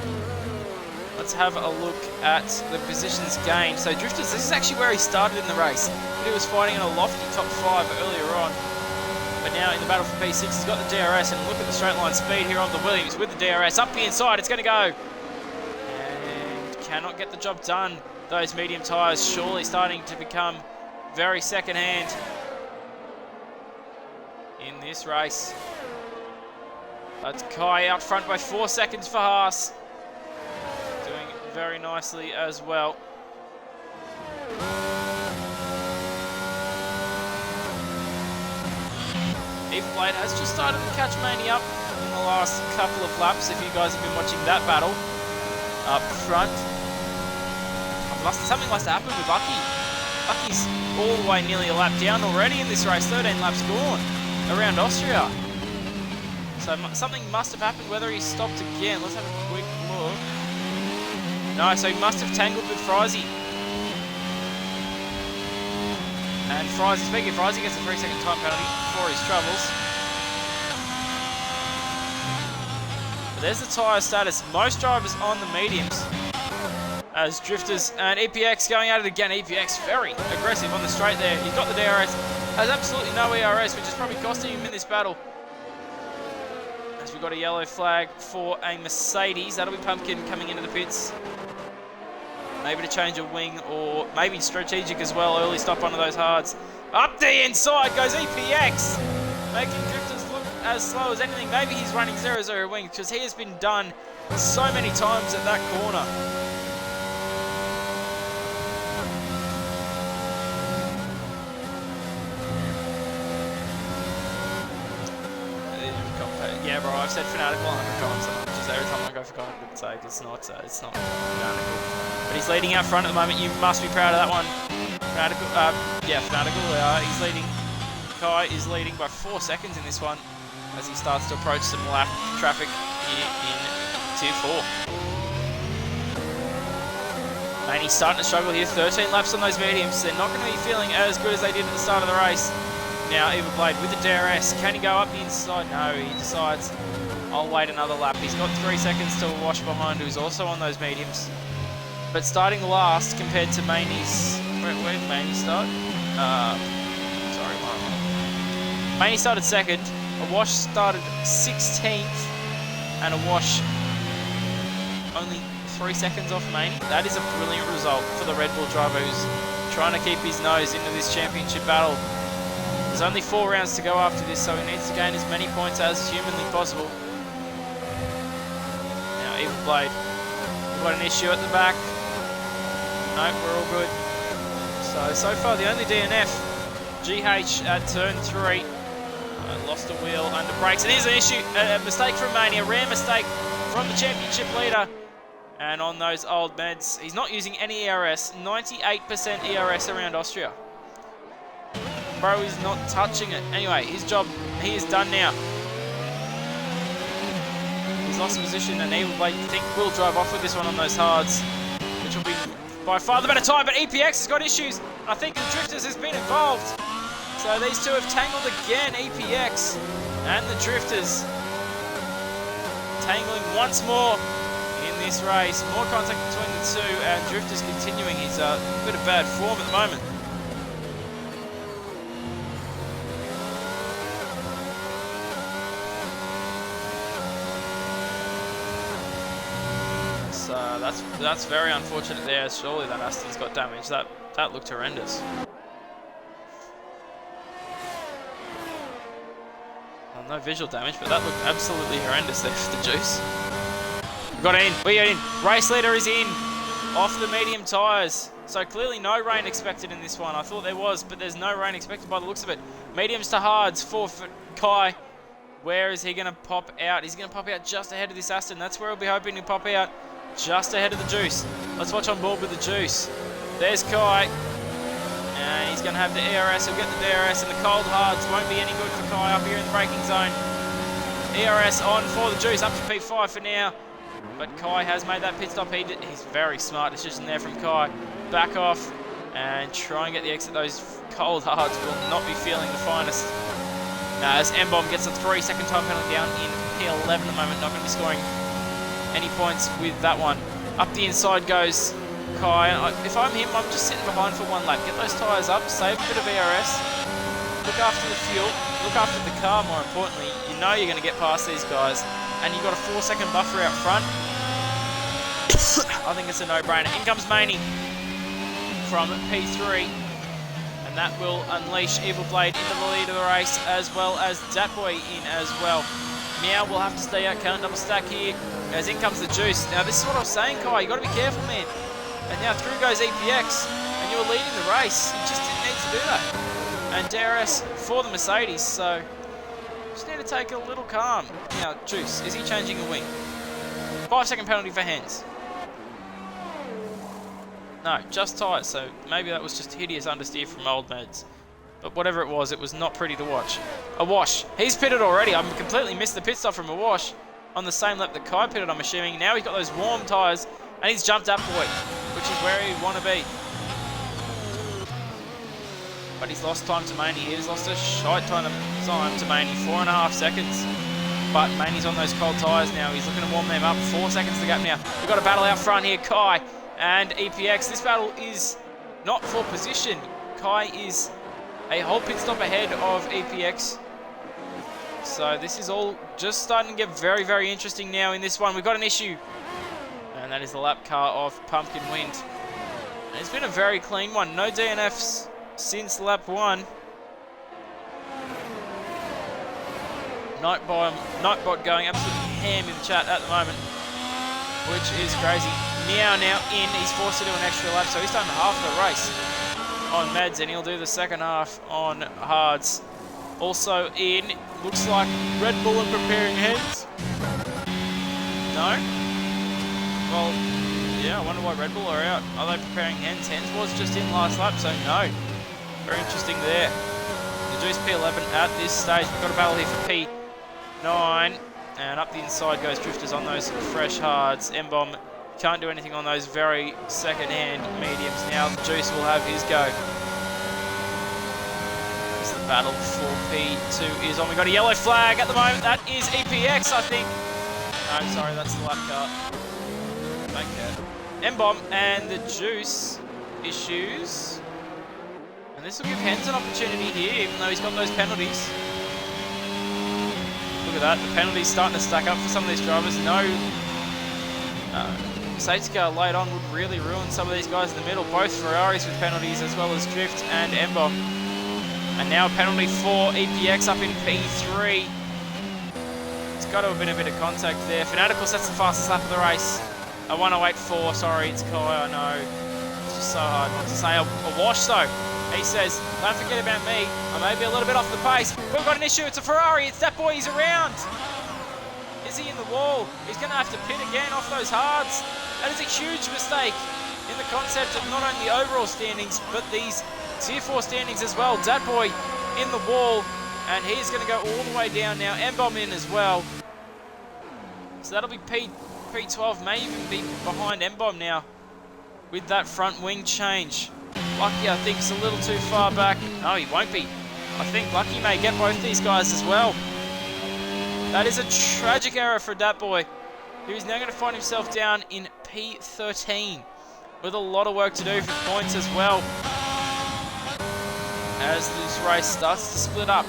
Let's have a look at the positions gained. So Drifters, this is actually where he started in the race. But he was fighting in a lofty top 5 earlier on. But now in the battle for P6, he's got the DRS, and look at the straight line speed here on the Williams with the DRS. Up the inside, it's going to go. And cannot get the job done. Those medium tyres surely starting to become very second-hand in this race. That's Kai out front by 4 seconds for Haas. Doing very nicely as well. Evil Blade has just started to catch Mania up in the last couple of laps, if you guys have been watching that battle up front. Something must have happened with Lucky. Lucky's all the way nearly a lap down already in this race, 13 laps gone around Austria. So something must have happened, whether he stopped again. Let's have a quick look. No, so he must have tangled with Frizy. And Frizy, speaking of Frizy, gets a 3-second time penalty for his troubles. But there's the tyre status. Most drivers on the mediums. As Drifters and EPX going at it again. EPX very aggressive on the straight there. He's got the DRS. Has absolutely no ERS, which is probably costing him in this battle. As we've got a yellow flag for a Mercedes. That'll be Pumpkin coming into the pits. Maybe to change a wing, or maybe strategic as well. Early stop one of those hards. Up the inside goes EPX. Making Drifters look as slow as anything. Maybe he's running 0-0 wing, because he has been done so many times at that corner. Yeah, bro, I've said Fanatical 100 times, and just every time I go for confidence sake, it's not Fanatical. But he's leading out front at the moment. You must be proud of that one. Fanatical, Fanatical, he's leading. Kai is leading by 4 seconds in this one as he starts to approach some lap traffic here in Tier 4. And he's starting to struggle here. 13 laps on those mediums. They're not going to be feeling as good as they did at the start of the race. Now, Evil Blade with the DRS. Can he go up the inside? No, he decides, I'll wait another lap. He's got 3 seconds to wash behind, who's also on those mediums. But starting last compared to Maney's... Where did Maney start? Sorry, Maney started second. A wash started 16th. And a wash only 3 seconds off Maney. That is a brilliant result for the Red Bull driver who's trying to keep his nose into this championship battle. There's only 4 rounds to go after this, so he needs to gain as many points as humanly possible. Now, Evil Blade. We've got an issue at the back. Nope, we're all good. So far, the only DNF, GH at turn 3. Lost a wheel under brakes. It is an issue, a mistake from Mania, a rare mistake from the championship leader. And on those old meds, he's not using any ERS, 98% ERS around Austria. Bro is not touching it. Anyway, his job, he is done now. He's lost position, and Evil Blade, you think, will drive off with this one on those hards, which will be by far the better time, but EPX has got issues. I think the Drifters has been involved. So these two have tangled again, EPX and the Drifters. Tangling once more in this race. More contact between the two, and Drifters continuing his bit of bad form at the moment. That's very unfortunate there. Surely that Aston's got damage. That looked horrendous. Well, no visual damage, but that looked absolutely horrendous there for the Juice. We got in. We got in. Race leader is in. Off the medium tyres. So clearly no rain expected in this one. I thought there was, but there's no rain expected by the looks of it. Mediums to hards for Kai. Where is he going to pop out? He's going to pop out just ahead of this Aston. That's where he'll be hoping to pop out, just ahead of the Juice. Let's watch on board with the Juice. There's Kai. And he's going to have the ERS. He'll get the DRS, and the cold hards won't be any good for Kai up here in the braking zone. ERS on for the Juice, up to P5 for now. But Kai has made that pit stop. He's very smart decision there from Kai. Back off and try and get the exit. Those cold hards will not be feeling the finest. As M-Bomb gets a 3-second time penalty down in P11 at the moment. Not going to be scoring any points with that one. Up the inside goes Kai. If I'm him, I'm just sitting behind for one lap. Get those tyres up, save a bit of ERS. Look after the fuel. Look after the car, more importantly. You know you're going to get past these guys. And you've got a 4-second buffer out front. I think it's a no-brainer. In comes Maney from P3. And that will unleash Evil Blade into the lead of the race, as well as Datboy in as well. Meow will have to stay out, can't double stack here. As in comes the Juice. Now this is what I was saying, Kai, you got to be careful, man. And now through goes EPX, and you were leading the race. You just didn't need to do that. And DRS for the Mercedes, so just need to take a little calm. Now, Juice, is he changing a wing? 5-second penalty for Hens. No, just tyres, so maybe that was just hideous understeer from Old Meds. But whatever it was not pretty to watch. Awash, he's pitted already. I completely missed the pit stop from Awash on the same lap that Kai pitted, I'm assuming. Now he's got those warm tyres, and he's jumped up boy, which is where he'd want to be. But he's lost time to Maney. He's lost a shite ton of time to Maney. 4.5 seconds. But Maney's on those cold tyres now. He's looking to warm them up. 4 seconds to gap now. We've got a battle out front here. Kai and EPX. This battle is not for position. Kai is a whole pit stop ahead of EPX. So this is all just starting to get very, very interesting now in this one. We've got an issue. And that is the lap car of Pumpkin Wind. And it's been a very clean one. No DNFs since lap 1. Nightbot going absolutely ham in the chat at the moment, which is crazy. Meow now in. He's forced to do an extra lap, so he's done half the race on Meds, and he'll do the second half on hards. Also in, looks like Red Bull are preparing Hens. No? Well, yeah, I wonder why Red Bull are out. Are they preparing Hens? Hens was just in last lap, so no. Very interesting there. The Juice P11 at this stage. We've got a battle here for P9. And up the inside goes Drifters on those fresh hards. M-Bomb can't do anything on those very second-hand mediums. Now the Juice will have his go. As the battle for P2 is on. We've got a yellow flag at the moment. That is EPX, I think. No, sorry, that's the lap car. Don't care. M-Bomb and the Juice issues. And this will give Hens an opportunity here, even though he's got those penalties. Look at that, the penalties starting to stack up for some of these drivers. No safety car late on would really ruin some of these guys in the middle. Both Ferraris with penalties, as well as Drift and M-Bomb. And now a penalty for EPX up in P3. It's got to have been a bit of contact there. Fanatical sets the fastest lap of the race. A 1:08.4, sorry, it's Kai, I know. It's just so hard not to say. A wash though. He says, don't forget about me. I may be a little bit off the pace. We've got an issue. It's a Ferrari. It's that boy. He's around. Is he in the wall? He's going to have to pit again off those hards. That is a huge mistake in the concept of not only overall standings, but these Tier 4 standings as well. Dat boy in the wall. And he's going to go all the way down now. M-Bomb in as well. So that'll be P12. May even be behind M-Bomb now with that front wing change. Lucky, I think, is a little too far back. No, he won't be. I think Lucky may get both these guys as well. That is a tragic error for Dat Boy, who's now going to find himself down in P13 with a lot of work to do for points as well, as this race starts to split up.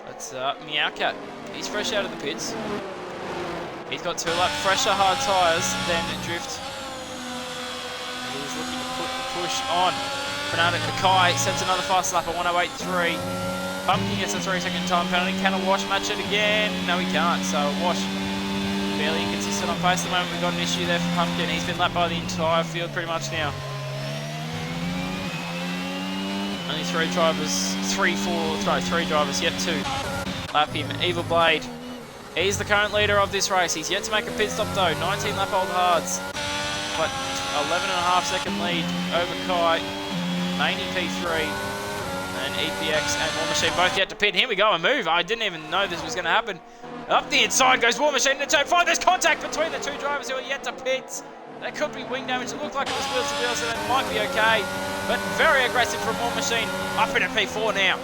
That's Meowcat. He's fresh out of the pits. He's got 2 lap fresher hard tyres than Drift. And he's looking to put the push on. Fernando Kakai sets another fast lap at 1:08.3. Pumpkin gets a 3-second time penalty. Can a Wash match it again? No, he can't. So Wash fairly inconsistent on pace at the moment. We've got an issue there for Pumpkin. He's been lapped by the entire field pretty much now. Only 3 drivers yet to lap him. Evil Blade. He's the current leader of this race. He's yet to make a pit stop though. 19 lap old hards. But 11.5 second lead over Kai. Maney P3 and EPX and War Machine both yet to pit. Here we go, a move. I didn't even know this was going to happen. Up the inside goes War Machine into turn 5. There's contact between the 2 drivers who are yet to pit. There could be wing damage. It looked like it was wheels to wheels, so that might be okay. But very aggressive from War Machine. Up in a P4 now.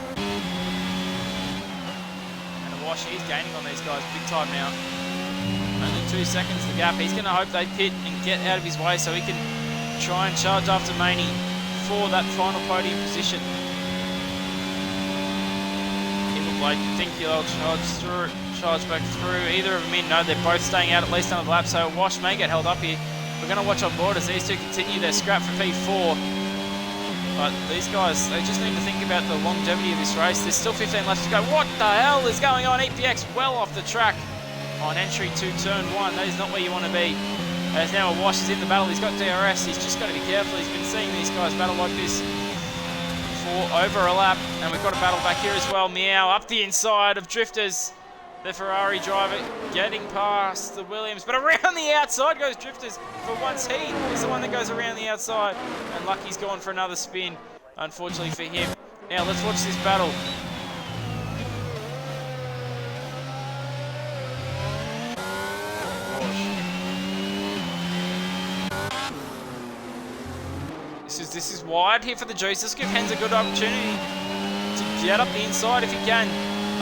And a Wash, he's gaining on these guys big time now. Only 2 seconds the gap. He's going to hope they pit and get out of his way so he can try and charge after Maney for that final podium position. Evil Blade think he'll charge back through. Either of them in. No, they're both staying out at least another lap, so Wash may get held up here. We're going to watch on board as these two continue their scrap for P4. But these guys, they just need to think about the longevity of this race. There's still 15 laps to go. What the hell is going on? EPX well off the track on entry to turn 1. That is not where you want to be. As now a Wash is in the battle. He's got DRS. He's just got to be careful. He's been seeing these guys battle like this for over a lap. And we've got a battle back here as well. Meow up the inside of Drifters. The Ferrari driver getting past the Williams. But around the outside goes Drifters. For once he is the one that goes around the outside. And Lucky's gone for another spin, unfortunately for him. Now let's watch this battle. This is wide here for the Juice. This gives Hens a good opportunity to get up the inside if he can.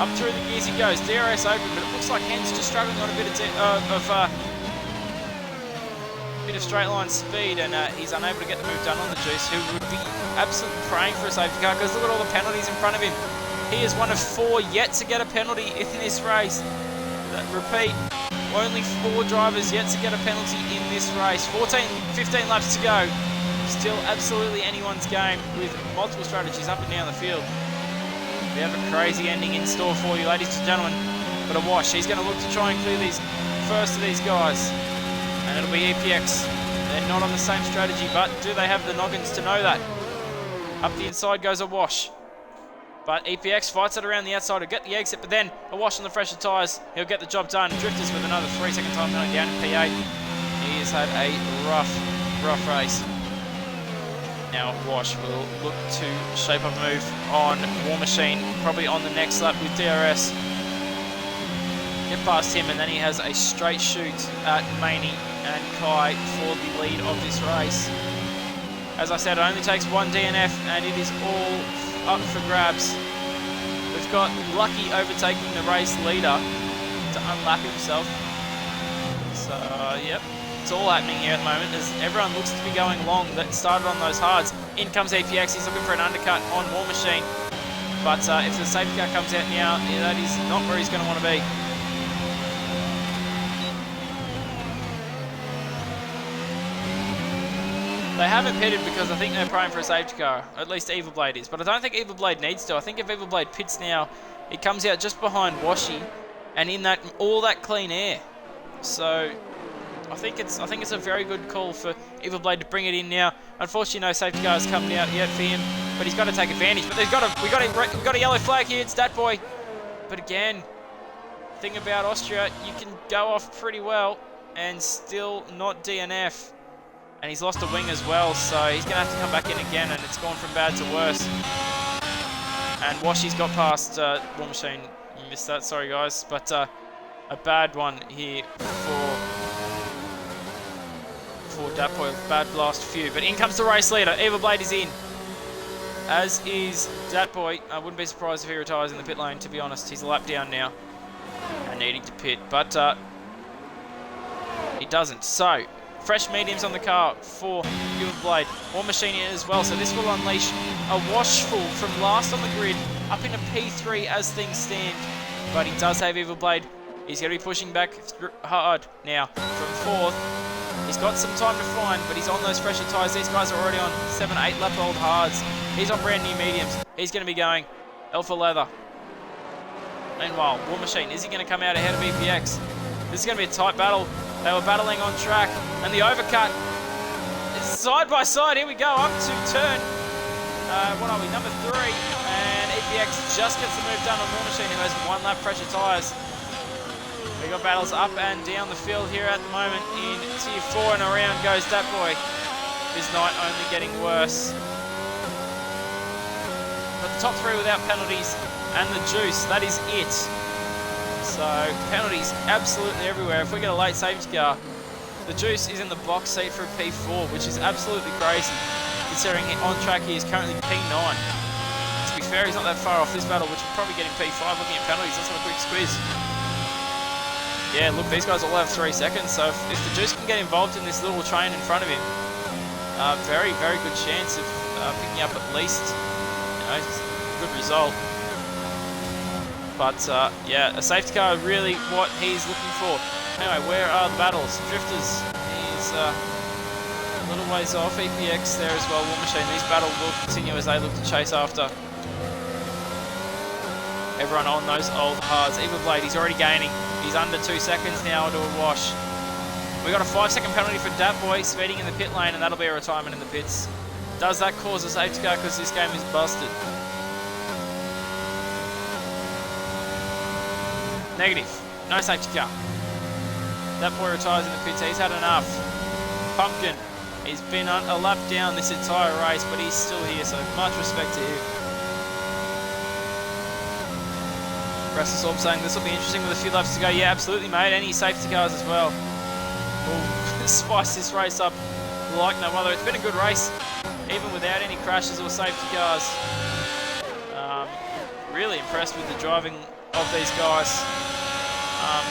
Up through the gears he goes. DRS open, but it looks like Hens just struggling on a bit of straight line speed, and he's unable to get the move done on the Juice, who would be absolutely praying for a safety car because look at all the penalties in front of him. He is one of 4 yet to get a penalty in this race. Repeat, only 4 drivers yet to get a penalty in this race. 15 laps to go. Still absolutely anyone's game with multiple strategies up and down the field. We have a crazy ending in store for you, ladies and gentlemen. But a Wash, he's going to look to try and clear these first of these guys. And it'll be EPX. They're not on the same strategy, but do they have the noggins to know that? Up the inside goes a Wash. But EPX fights it around the outside. He'll get the exit, but then a Wash on the fresher tyres. He'll get the job done. Drifters with another 3-second time penalty down in P8. He has had a rough race. Now Wash will look to shape up a move on War Machine, probably on the next lap with DRS. Get past him, and then he has a straight shoot at Maney and Kai for the lead of this race. As I said, it only takes 1 DNF, and it is all up for grabs. We've got Lucky overtaking the race leader to unlap himself. So, yep. It's all happening here at the moment as everyone looks to be going long that started on those hards. In comes EPX, he's looking for an undercut on War Machine. But if the safety car comes out now, that is not where he's going to want to be. They haven't pitted because I think they're praying for a safety car. At least Evil Blade is. But I don't think Evil Blade needs to. I think if Evil Blade pits now, it comes out just behind Washy and in that all that clean air. So I think it's a very good call for Evil Blade to bring it in now. Unfortunately, no safety car has come out yet for him, but he's got to take advantage. But we got a yellow flag here. It's Dat Boy. But again, thing about Austria, you can go off pretty well and still not DNF. And he's lost a wing as well, so he's going to have to come back in again, and it's gone from bad to worse. And Washy's got past War Machine. You missed that, sorry guys. But a bad one here for Dat Boy. Bad last few. But in comes the race leader. Evil Blade is in. As is Dat Boy. I wouldn't be surprised if he retires in the pit lane, to be honest. He's a lap down now and needing to pit. But he doesn't. So fresh mediums on the car for Evil Blade. War Machine in as well, so this will unleash a washful from last on the grid up into P3 as things stand. But he does have Evil Blade He's going to be pushing back hard now from 4th. He's got some time to find, but he's on those fresher tyres. These guys are already on 7, 8 lap old hards. He's on brand new mediums. He's going to be going Alpha Leather. Meanwhile, War Machine, is he going to come out ahead of EPX? This is going to be a tight battle. They were battling on track, and the overcut is side by side. Here we go, up to turn, what are we, number 3, and EPX just gets the move done on War Machine, who has 1 lap fresher tyres. We got battles up and down the field here at the moment in Tier 4, and around goes that boy. His night only getting worse. But the top 3 without penalties, and the juice, that is it. So penalties absolutely everywhere. If we get a late safety car, the juice is in the box seat for a P4, which is absolutely crazy, considering on track he is currently P9. To be fair, he's not that far off this battle, which will probably get him P5. Looking at penalties, let's have a quick squeeze. Yeah, look, these guys all have 3 seconds, so if the juice can get involved in this little train in front of him, very, very good chance of picking up at least, a good result. But yeah, a safety car really what he's looking for. Anyway, where are the battles? Drifters is a little ways off. EPX there as well. War Machine. These battles will continue as they look to chase after everyone on those old hards. Evil Blade, he's already gaining. He's under 2 seconds now to a wash. We got a 5-second penalty for Dat Boy speeding in the pit lane, and that'll be a retirement in the pits. Does that cause a safety car because this game is busted? Negative. No safety car. That boy retires in the pits. He's had enough. Pumpkin. He's been a lap down this entire race, but he's still here, so much respect to him. Restless Orb saying this will be interesting with a few laps to go. Yeah, absolutely, mate. Any safety cars as well. We'll spice this race up like no other. It's been a good race, even without any crashes or safety cars. Really impressed with the driving of these guys,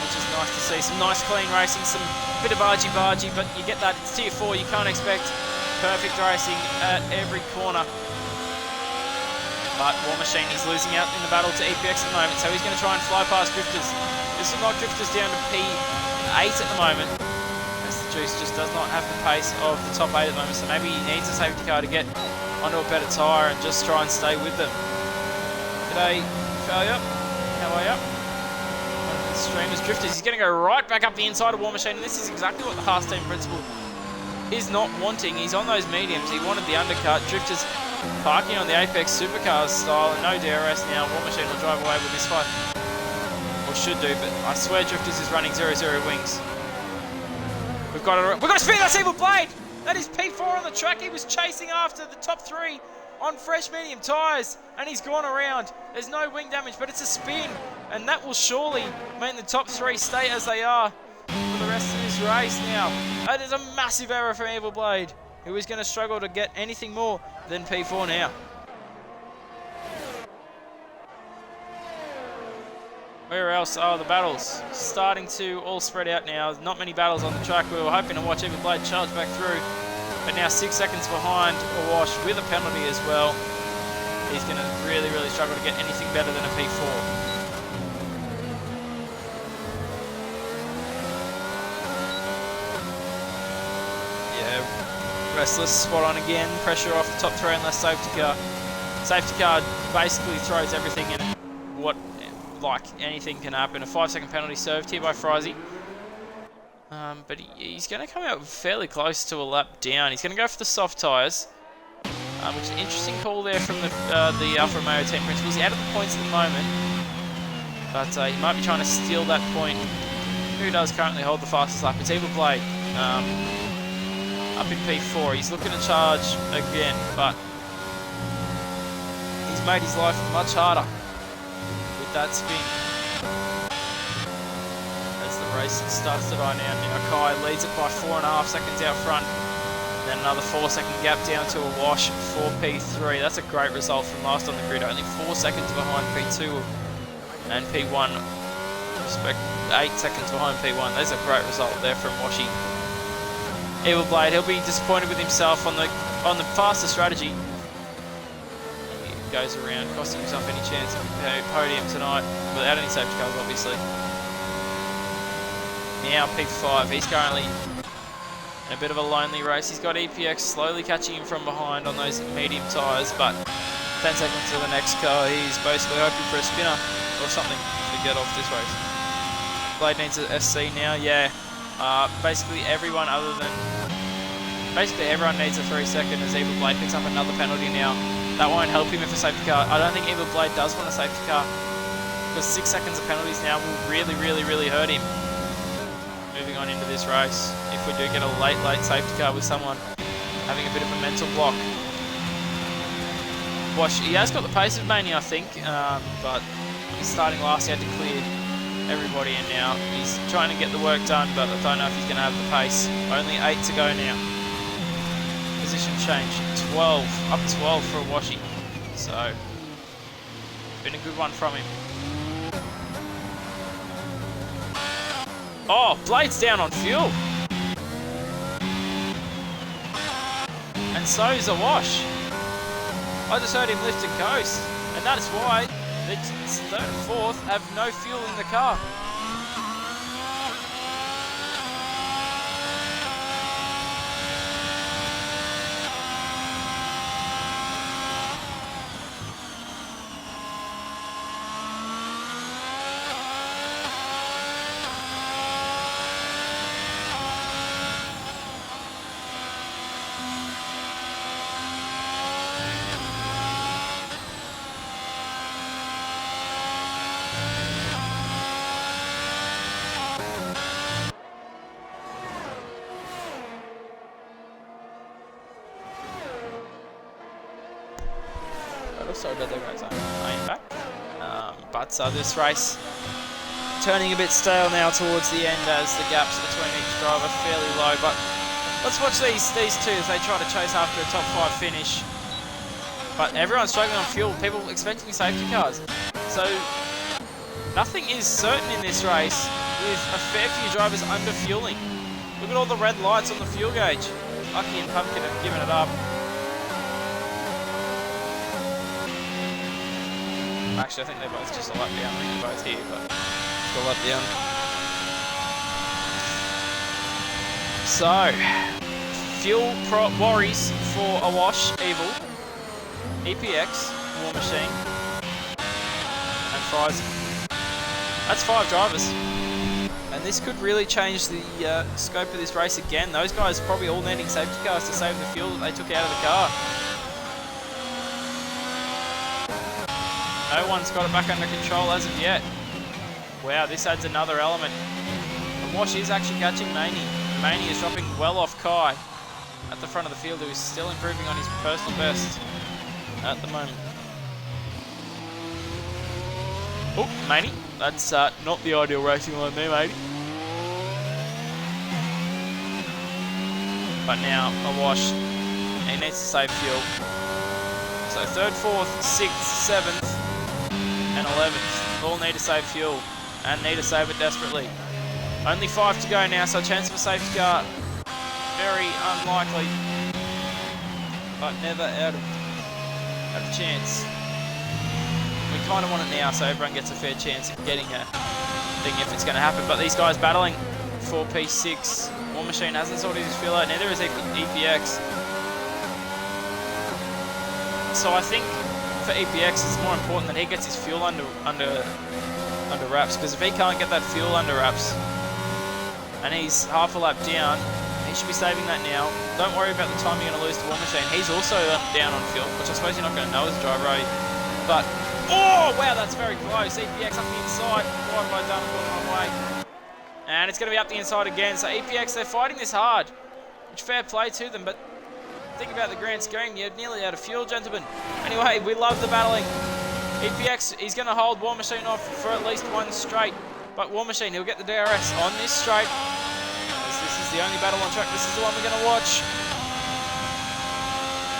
which is nice to see. Some nice clean racing, some bit of argy-bargy, but you get that. It's Tier 4. You can't expect perfect racing at every corner. But War Machine, he's losing out in the battle to EPX at the moment, so he's going to try and fly past Drifters. This will knock Drifters down to P8 at the moment, as the Juice just does not have the pace of the top 8 at the moment, so maybe he needs a safety car to get onto a better tyre and just try and stay with them. G'day, Failure. How are you? One of the streamers, Drifters. He's going to go right back up the inside of War Machine, and this is exactly what the Haas team principal is not wanting. He's on those mediums. He wanted the undercut. Drifters parking on the Apex Supercars style, and no DRS now. War Machine will drive away with this fight. Or should do, but I swear Drifters is running 0-0 wings. We've got a spin! That's Evil Blade! That is P4 on the track. He was chasing after the top 3 on fresh medium tyres, and he's gone around. There's no wing damage, but it's a spin, and that will surely mean the top 3 stay as they are for the rest of this race now. That is a massive error from Evil Blade, who is going to struggle to get anything more than P4 now. Where else are the battles? Starting to all spread out now. Not many battles on the track. We were hoping to watch Evil Blade charge back through, but now 6 seconds behind Awash with a penalty as well. He's going to really, really struggle to get anything better than a P4. Restless, spot on again, pressure off the top 3 unless safety car. Safety car basically throws everything in it. Like anything can happen. A 5-second penalty served here by Frizy. But he's going to come out fairly close to a lap down. He's going to go for the soft tyres, which is an interesting call there from the Alfa Romeo team principals. He's out of the points at the moment, but he might be trying to steal that point. Who does currently hold the fastest lap? It's Evil Blade. Up in P4, he's looking to charge again, but he's made his life much harder with that spin. As the race starts to die down now, Kai leads it by 4.5 seconds out front, then another 4-second gap down to a wash for P3. That's a great result from last on the grid, only 4 seconds behind P2 and P1, 8 seconds behind P1. That's a great result there from Washi. Evil Blade, he'll be disappointed with himself on the faster strategy. He goes around, costing himself any chance of a podium tonight, without any safety cars, obviously. now P5. He's currently in a bit of a lonely race. He's got EPX slowly catching him from behind on those medium tyres, but 10 seconds to the next car. He's basically hoping for a spinner or something to get off this race. Blade needs an SC now, yeah. Basically everyone needs a 3-second as Evil Blade picks up another penalty now. That won't help him if a safety car. I don't think Evil Blade does want a safety car, because 6 seconds of penalties now will really, really, really hurt him. Moving on into this race, if we do get a late safety car with someone having a bit of a mental block. Wash, he has got the pace of Mania, I think, but he's starting last. He had to clear everybody in now. He's trying to get the work done, but I don't know if he's going to have the pace. Only 8 to go now. Position change, 12, up 12 for a Washy. So, been a good one from him. Oh, Blade's down on fuel. And so is a Wash. I just heard him lift and coast, and that is why the third and fourth have no fuel in the car. Sorry about that, guys. I am back. But this race turning a bit stale now towards the end as the gaps between each driver are fairly low. But let's watch these two as they try to chase after a top 5 finish. But everyone's struggling on fuel. People expecting safety cars. So nothing is certain in this race with a fair few drivers under fueling. Look at all the red lights on the fuel gauge. Lucky and Pumpkin have given it up. Actually, I think they're both just a lap down. I think they're both here, but just a lap down. So, fuel worries for a Wash, Evil, EPX, War Machine, and Fries. That's 5 drivers. And this could really change the scope of this race again. Those guys probably all needing safety cars to save the fuel that they took out of the car. No one's got it back under control as of yet. Wow, this adds another element. And Wash is actually catching Maney. Maney is dropping well off Kai at the front of the field, who is still improving on his personal best at the moment. Oh, Maney. That's not the ideal racing line there, Maney. But now, a Wash. He needs to save fuel. So 3rd, 4th, 6th, 7th, and 11th all need to save fuel and need to save it desperately. Only 5 to go now, so chance of a safety car very unlikely, but never out of chance. We kind of want it now so everyone gets a fair chance of getting a thing if it's going to happen. But these guys battling for P6. War Machine hasn't sorted his fuel out, neither is EPX. So I think for EPX, it's more important that he gets his fuel under wraps, because if he can't get that fuel under wraps and he's half a lap down, he should be saving that now. Don't worry about the time you're going to lose to War Machine. He's also down on fuel, which I suppose you're not going to know as a driver, eh? But, oh, wow, that's very close. EPX up the inside. Wide by Dunn, going the wrong way. And it's going to be up the inside again. So EPX, they're fighting this hard, which fair play to them, but think about the grand scheme, you're nearly out of fuel, gentlemen. Anyway, we love the battling. EPX, he's going to hold War Machine off for at least one straight. But War Machine, he'll get the DRS on this straight. This is the only battle on track. This is the one we're going to watch.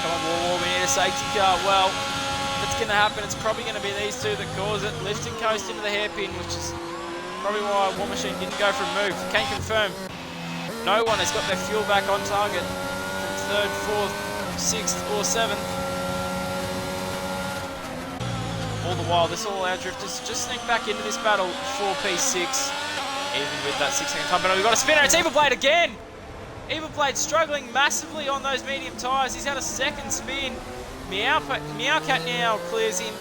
Come on, War, we need a safety car. Well, if it's going to happen, it's probably going to be these two that cause it. Lift and coast into the hairpin, which is probably why War Machine didn't go for a move. Can confirm, no one has got their fuel back on target. 3rd, 4th, 6th or 7th. All the while, this all our drifters just sneak back into this battle for P6. Even with that 6-second time penalty, we've got a spinner. It's Evil Blade again. Evil Blade struggling massively on those medium tyres. He's had a second spin. Meowcat now clears him.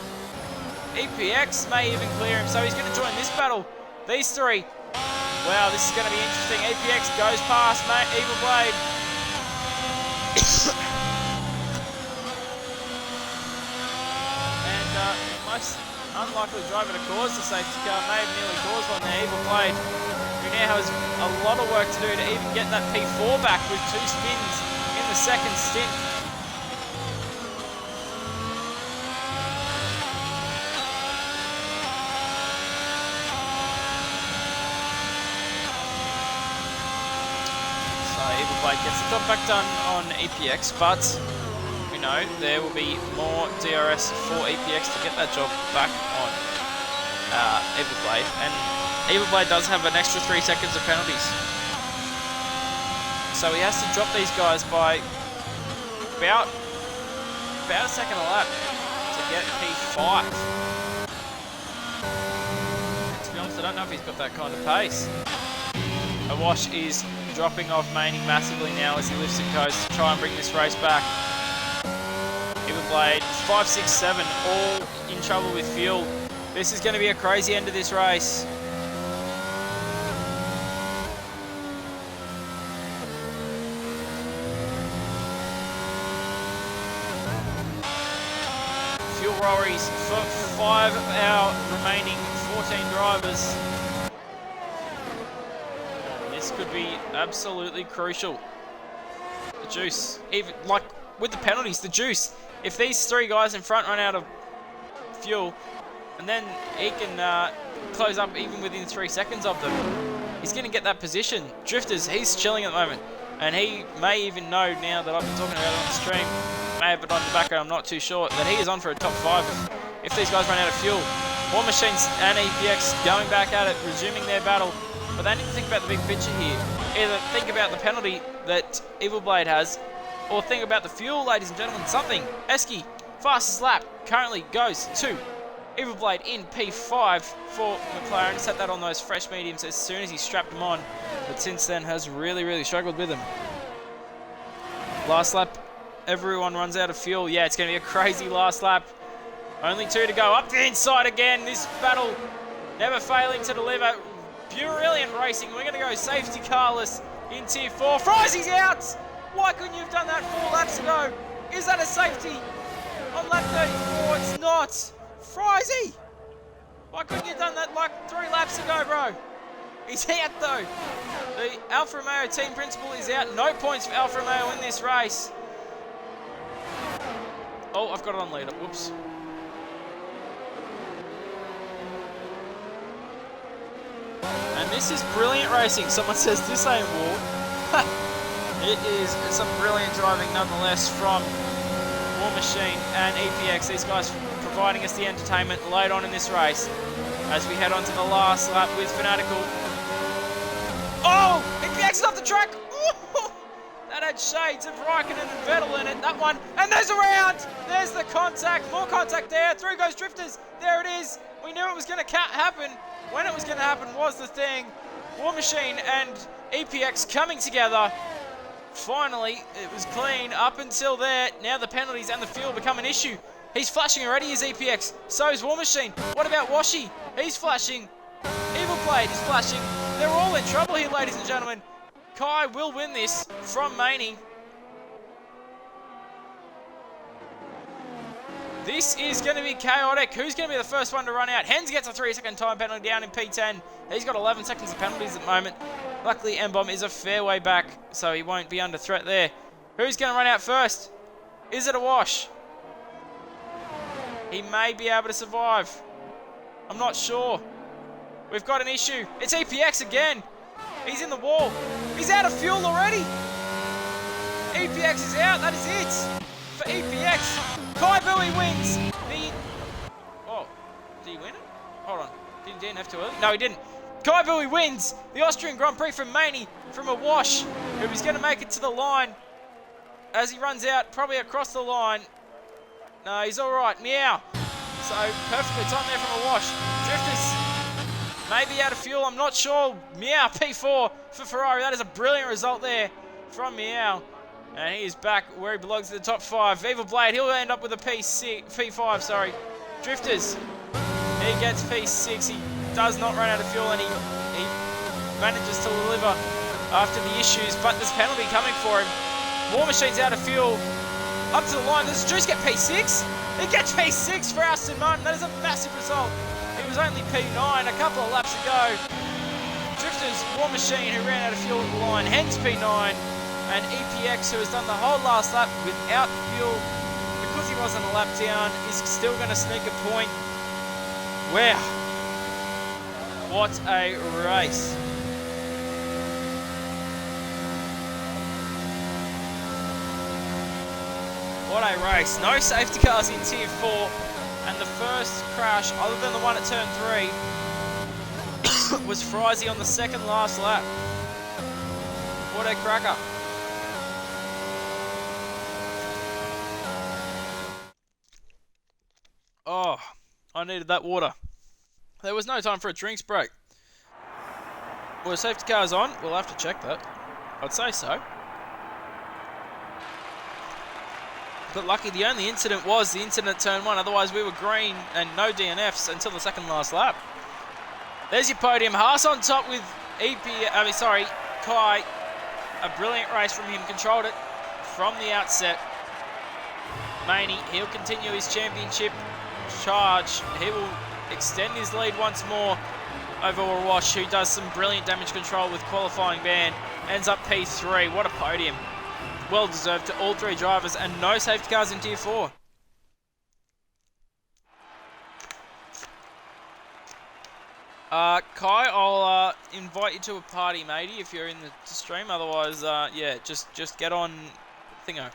EPX may even clear him, so he's going to join this battle. These three. Wow, this is going to be interesting. EPX goes past Evil Blade. And most unlikely driver to cause the safety car may have nearly caused one there. Evil Blade, who now has a lot of work to do to even get that P4 back with 2 spins in the second stint. Evil Blade gets the job back done on EPX, but we know there will be more DRS for EPX to get that job back on Evil Blade, and Evil Blade does have an extra 3 seconds of penalties, so he has to drop these guys by about a second a lap to get P5. And to be honest, I don't know if he's got that kind of pace. Awash is dropping off Manning massively now as he lifts and coasts to try and bring this race back. Evil Blade, 5, 6, 7, all in trouble with fuel. This is going to be a crazy end to this race. Fuel worries for 5 of our remaining 14 drivers. This could be absolutely crucial. The juice, even like with the penalties, the juice. If these 3 guys in front run out of fuel, and then he can close up even within 3 seconds of them, he's going to get that position. Drifters, he's chilling at the moment, and he may even know now that I've been talking about it on the stream, may have it on the background, I'm not too sure, that he is on for a top 5 if these guys run out of fuel. War Machines and EPX going back at it, resuming their battle. But they need to think about the big picture here. Either think about the penalty that Evil Blade has, or think about the fuel, ladies and gentlemen. Something. Esky, fastest lap, currently goes to Evil Blade in P5 for McLaren. Set that on those fresh mediums as soon as he strapped them on, but since then has really struggled with them. Last lap, everyone runs out of fuel. Yeah, it's going to be a crazy last lap. Only 2 to go. Up the inside again. This battle never failing to deliver. Brilliant racing. We're going to go safety carless in Tier 4. Frizzy's out! Why couldn't you have done that 4 laps ago? Is that a safety on lap 34? It's not. Frizy! Why couldn't you have done that like 3 laps ago, bro? He's out though. The Alfa Romeo team principal is out. No points for Alfa Romeo in this race. Oh, I've got it on leader. Whoops. And this is brilliant racing. Someone says this ain't war. It is some brilliant driving nonetheless from War Machine and EPX. These guys providing us the entertainment late on in this race as we head on to the last lap with Fanatical. Oh! EPX is off the track! Ooh, that had shades of Raikkonen and Vettel in it, that one. And there's a round! There's the contact. More contact there. Through goes Drifters. There it is. We knew it was going to happen. When it was going to happen was the thing. War Machine and EPX coming together. Finally, it was clean up until there. Now the penalties and the fuel become an issue. He's flashing already as EPX. So is War Machine. What about Washi? He's flashing. Evil Blade is flashing. They're all in trouble here, ladies and gentlemen. Kai will win this from Maney. This is going to be chaotic. Who's going to be the first one to run out? Hens gets a 3-second time penalty down in P10. He's got 11 seconds of penalties at the moment. Luckily, M-Bomb is a fair way back, so he won't be under threat there. Who's going to run out first? Is it a wash? He may be able to survive. I'm not sure. We've got an issue. It's EPX again. He's in the wall. He's out of fuel already. EPX is out. That is it for EPX. Kai Bowie wins the... Oh, did he win it? Hold on. Did he DNF too early? No, he didn't. Kai Bowie wins the Austrian Grand Prix from Maney from a wash, who was going to make it to the line as he runs out, probably across the line. No, he's all right. Meow. So, perfectly timed there from a wash. Drifters Maybe out of fuel, I'm not sure. Meow, P4 for Ferrari. That is a brilliant result there from Meow. And he is back where he belongs in the top 5. Viva Blade, he'll end up with a P5, sorry. Drifters, he gets P6. He does not run out of fuel, and he manages to deliver after the issues, but there's penalty coming for him. War Machine's out of fuel. Up to the line, does Juice get P6? He gets P6 for Aston Martin. That is a massive result. He was only P9 a couple of laps ago. Drifters, War Machine, who ran out of fuel at the line, hence P9. And EPX, who has done the whole last lap without fuel, because he wasn't a lap down, is still going to sneak a point. Wow. What a race. What a race. No safety cars in Tier 4. And the first crash, other than the one at turn 3, was Frizy on the second last lap. What a cracker. Oh, I needed that water. There was no time for a drinks break. Were safety cars on? We'll have to check that. I'd say so. But lucky the only incident was the incident at turn 1. Otherwise we were green and no DNFs until the second last lap. There's your podium. Haas on top with Kai. A brilliant race from him. Controlled it from the outset. Maney, he'll continue his championship charge. He will extend his lead once more over Wash, who does some brilliant damage control with qualifying ban. Ends up P3. What a podium. Well deserved to all 3 drivers, and no safety cars in Tier 4. Kai, I'll invite you to a party, matey, if you're in the stream. Otherwise, yeah, just get on thingo.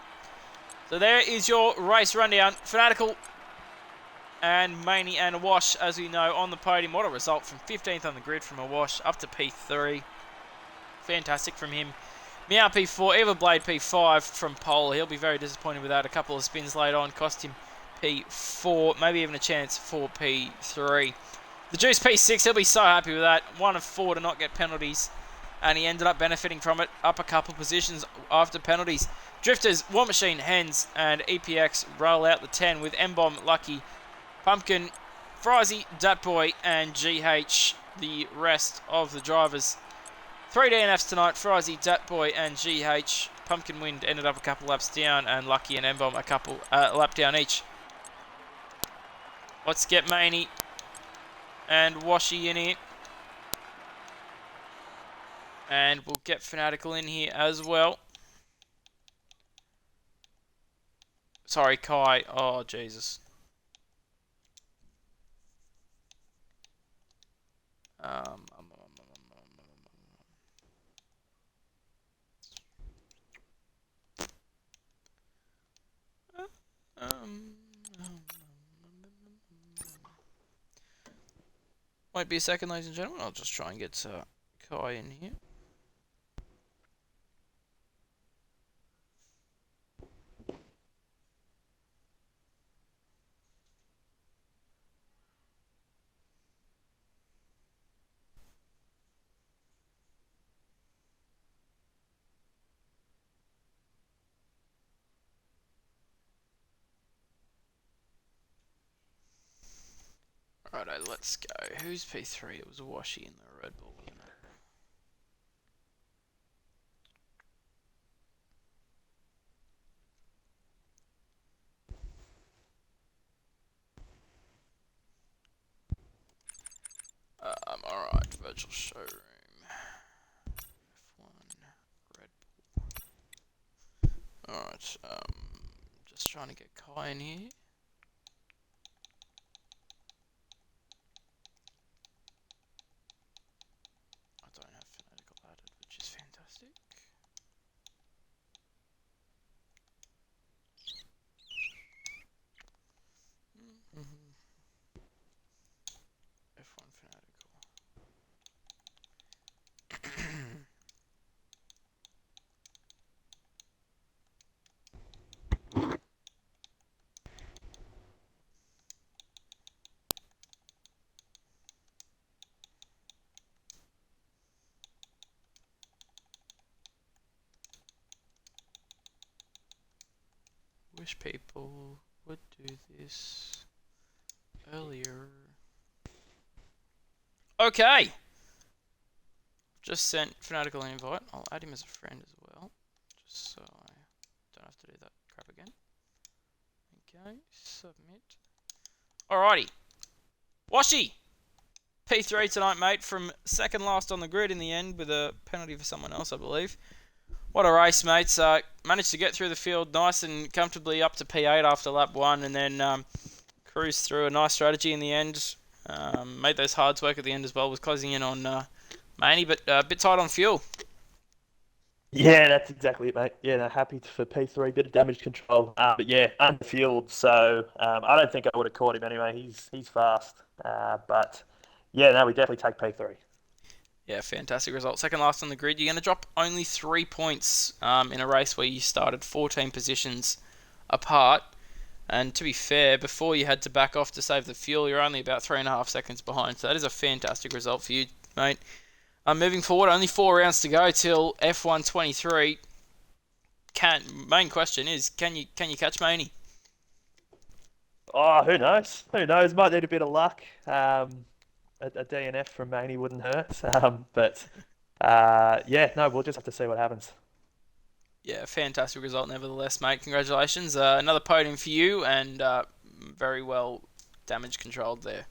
So there is your race rundown. Fanatical and Maney and Awash, as we know, on the podium. What a result from 15th on the grid from Awash up to P3. Fantastic from him. Meow P4, Everblade P5 from pole. He'll be very disappointed with that. A couple of spins later on cost him P4, maybe even a chance for P3. The Juice P6, he'll be so happy with that. 1 of 4 to not get penalties, and he ended up benefiting from it, up a couple positions after penalties. Drifters, War Machine, Hens, and EPX roll out the 10 with M-Bomb, Lucky, Pumpkin, Frizy, Datboy, and GH, the rest of the drivers. 3 DNFs tonight, Frizy, Datboy, and GH. Pumpkin Wind ended up a couple laps down, and Lucky and M-Bomb a couple lap down each. Let's get Maney and Washy in here. And we'll get Fanatical in here as well. Sorry, Kai. Oh, Jesus. Won't be a second, ladies and gentlemen. I'll just try and get Kai in here. Righto, let's go. Who's P3? It was a Washy in the Red Bull, wasn't it? Alright, virtual showroom. F1, Red Bull. Alright, just trying to get Kai in here. I don't have Fanatical added, which is fantastic. F1 Fanatical. Wish people would do this earlier. Okay. Just sent Fanatical an invite. I'll add him as a friend as well, just so I don't have to do that crap again. Okay, submit. Alrighty. Washi! P3 tonight, mate, from second last on the grid in the end with a penalty for someone else, I believe. What a race, mates. Managed to get through the field nice and comfortably up to P8 after lap 1 and then cruised through a nice strategy in the end. Made those hards work at the end as well. Was closing in on Maney, but a bit tight on fuel. Yeah, that's exactly it, mate. Yeah, no, happy for P3, bit of damage control. But yeah, underfield, so I don't think I would have caught him anyway. He's fast. But yeah, no, we definitely take P3. Yeah, fantastic result. Second last on the grid. You're going to drop only 3 points in a race where you started 14 positions apart. And to be fair, before you had to back off to save the fuel, you're only about 3.5 seconds behind. So that is a fantastic result for you, mate. Moving forward, only 4 rounds to go till F1 23. Main question is, can you catch Maney? Oh, who knows? Who knows? Might need a bit of luck. A DNF from Maney wouldn't hurt. But yeah, no, we'll just have to see what happens. Yeah, fantastic result nevertheless, mate. Congratulations. Another podium for you and very well damage controlled there.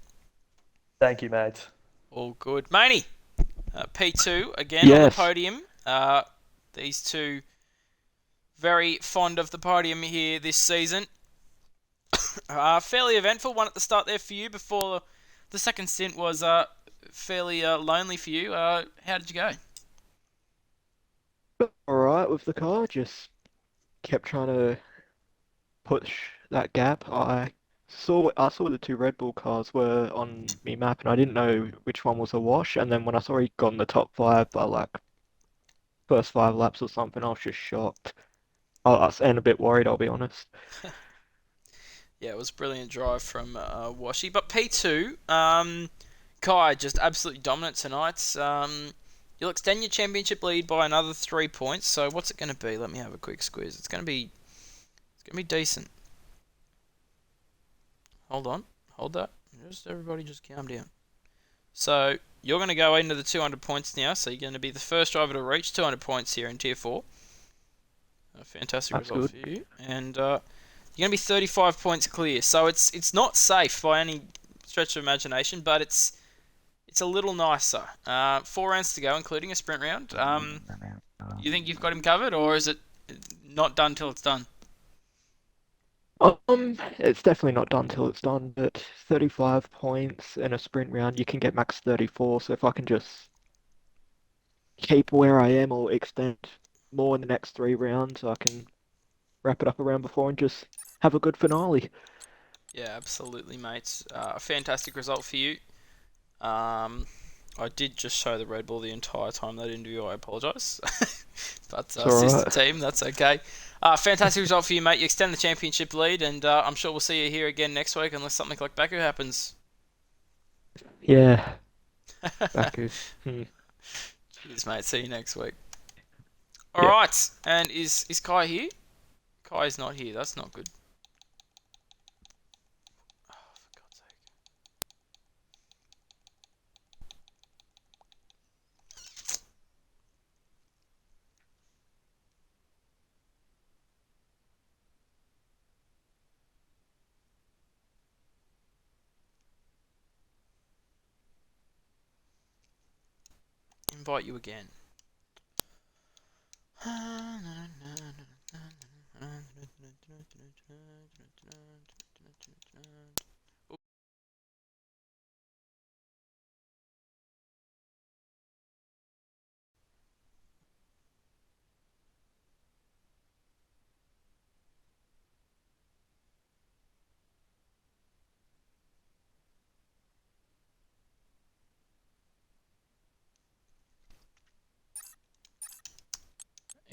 Thank you, mate. All good. Maney, P2 again on the podium. These two very fond of the podium here this season. Fairly eventful one at the start there for you before the second stint was fairly lonely for you. How did you go? Alright with the car, just kept trying to push that gap. I saw the 2 Red Bull cars were on me map and I didn't know which one was a wash, and then when I saw he got in the top 5 by like first 5 laps or something, I was just shocked. And a bit worried, I'll be honest. Yeah, it was a brilliant drive from Washi. But P2, Kai just absolutely dominant tonight. You'll extend your championship lead by another 3 points. So what's it going to be? Let me have a quick squeeze. It's going to be decent. Hold on, hold that. Everybody just calm down. So you're going to go into the 200 points now. So you're going to be the first driver to reach 200 points here in Tier 4. A fantastic result for you. And you're going to be 35 points clear. So it's not safe by any stretch of imagination, but it's a little nicer. 4 rounds to go, including a sprint round. You think you've got him covered, or is it not done till it's done? It's definitely not done till it's done, but 35 points in a sprint round, you can get max 34, so if I can just keep where I am or extend more in the next 3 rounds, I can wrap it up around before and just have a good finale. Yeah, absolutely, mate. A fantastic result for you. I did just show the Red Bull the entire time that interview. I apologise. But sister team, that's okay. Fantastic result for you, mate. You extend the championship lead, and I'm sure we'll see you here again next week unless something like Baku happens. Yeah. Baku. Cheers, mate. See you next week. All right. And is Kai here? Kai's not here. That's not good. Oh, for God's sake. Invite you again.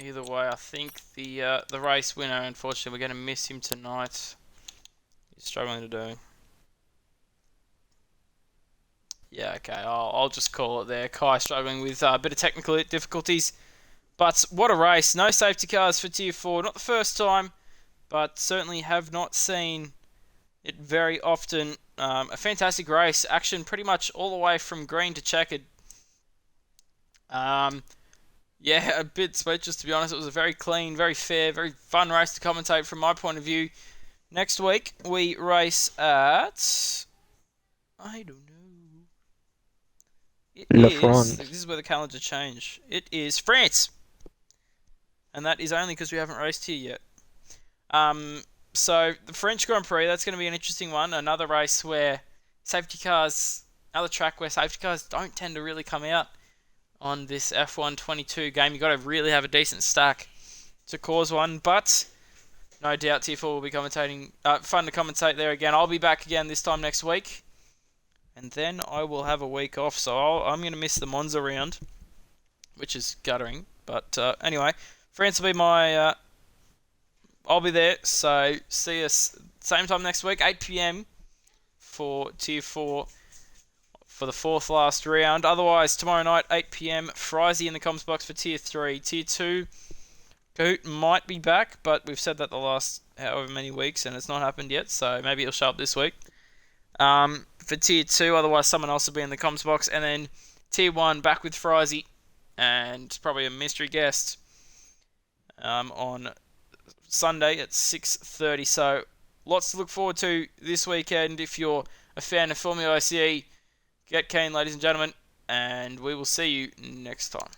Either way, I think the race winner, unfortunately, we're going to miss him tonight. He's struggling to do. Yeah, okay, I'll just call it there. Kai struggling with a bit of technical difficulties. But what a race. No safety cars for Tier 4. Not the first time but certainly have not seen it very often. A fantastic race, action pretty much all the way from green to checkered. Yeah, a bit speechless to be honest. It was a very clean, very fair, very fun race to commentate from my point of view. Next week we race at, I don't know. This is where the calendar changed. It is France, and that is only because we haven't raced here yet. So the French Grand Prix, that's going to be an interesting one. Another race where another track where safety cars don't tend to really come out on this F1 22 game. You've got to really have a decent stack to cause one, but no doubt Tier 4 will be commentating. Fun to commentate there again. I'll be back again this time next week, and then I will have a week off, so I'm going to miss the Monza round, which is guttering. But anyway, France will be my... I'll be there, so see us same time next week, 8 PM for Tier 4 for the fourth last round. Otherwise, tomorrow night, 8 PM, Frizy in the comms box for Tier 3. Tier 2, Kahoot might be back, but we've said that the last however many weeks, and it's not happened yet, so maybe it'll show up this week. For Tier 2, otherwise someone else will be in the comms box. And then Tier 1, back with Frizy, and probably a mystery guest on Sunday at 6:30. So lots to look forward to this weekend. If you're a fan of Formula OCE, get keen, ladies and gentlemen, and we will see you next time.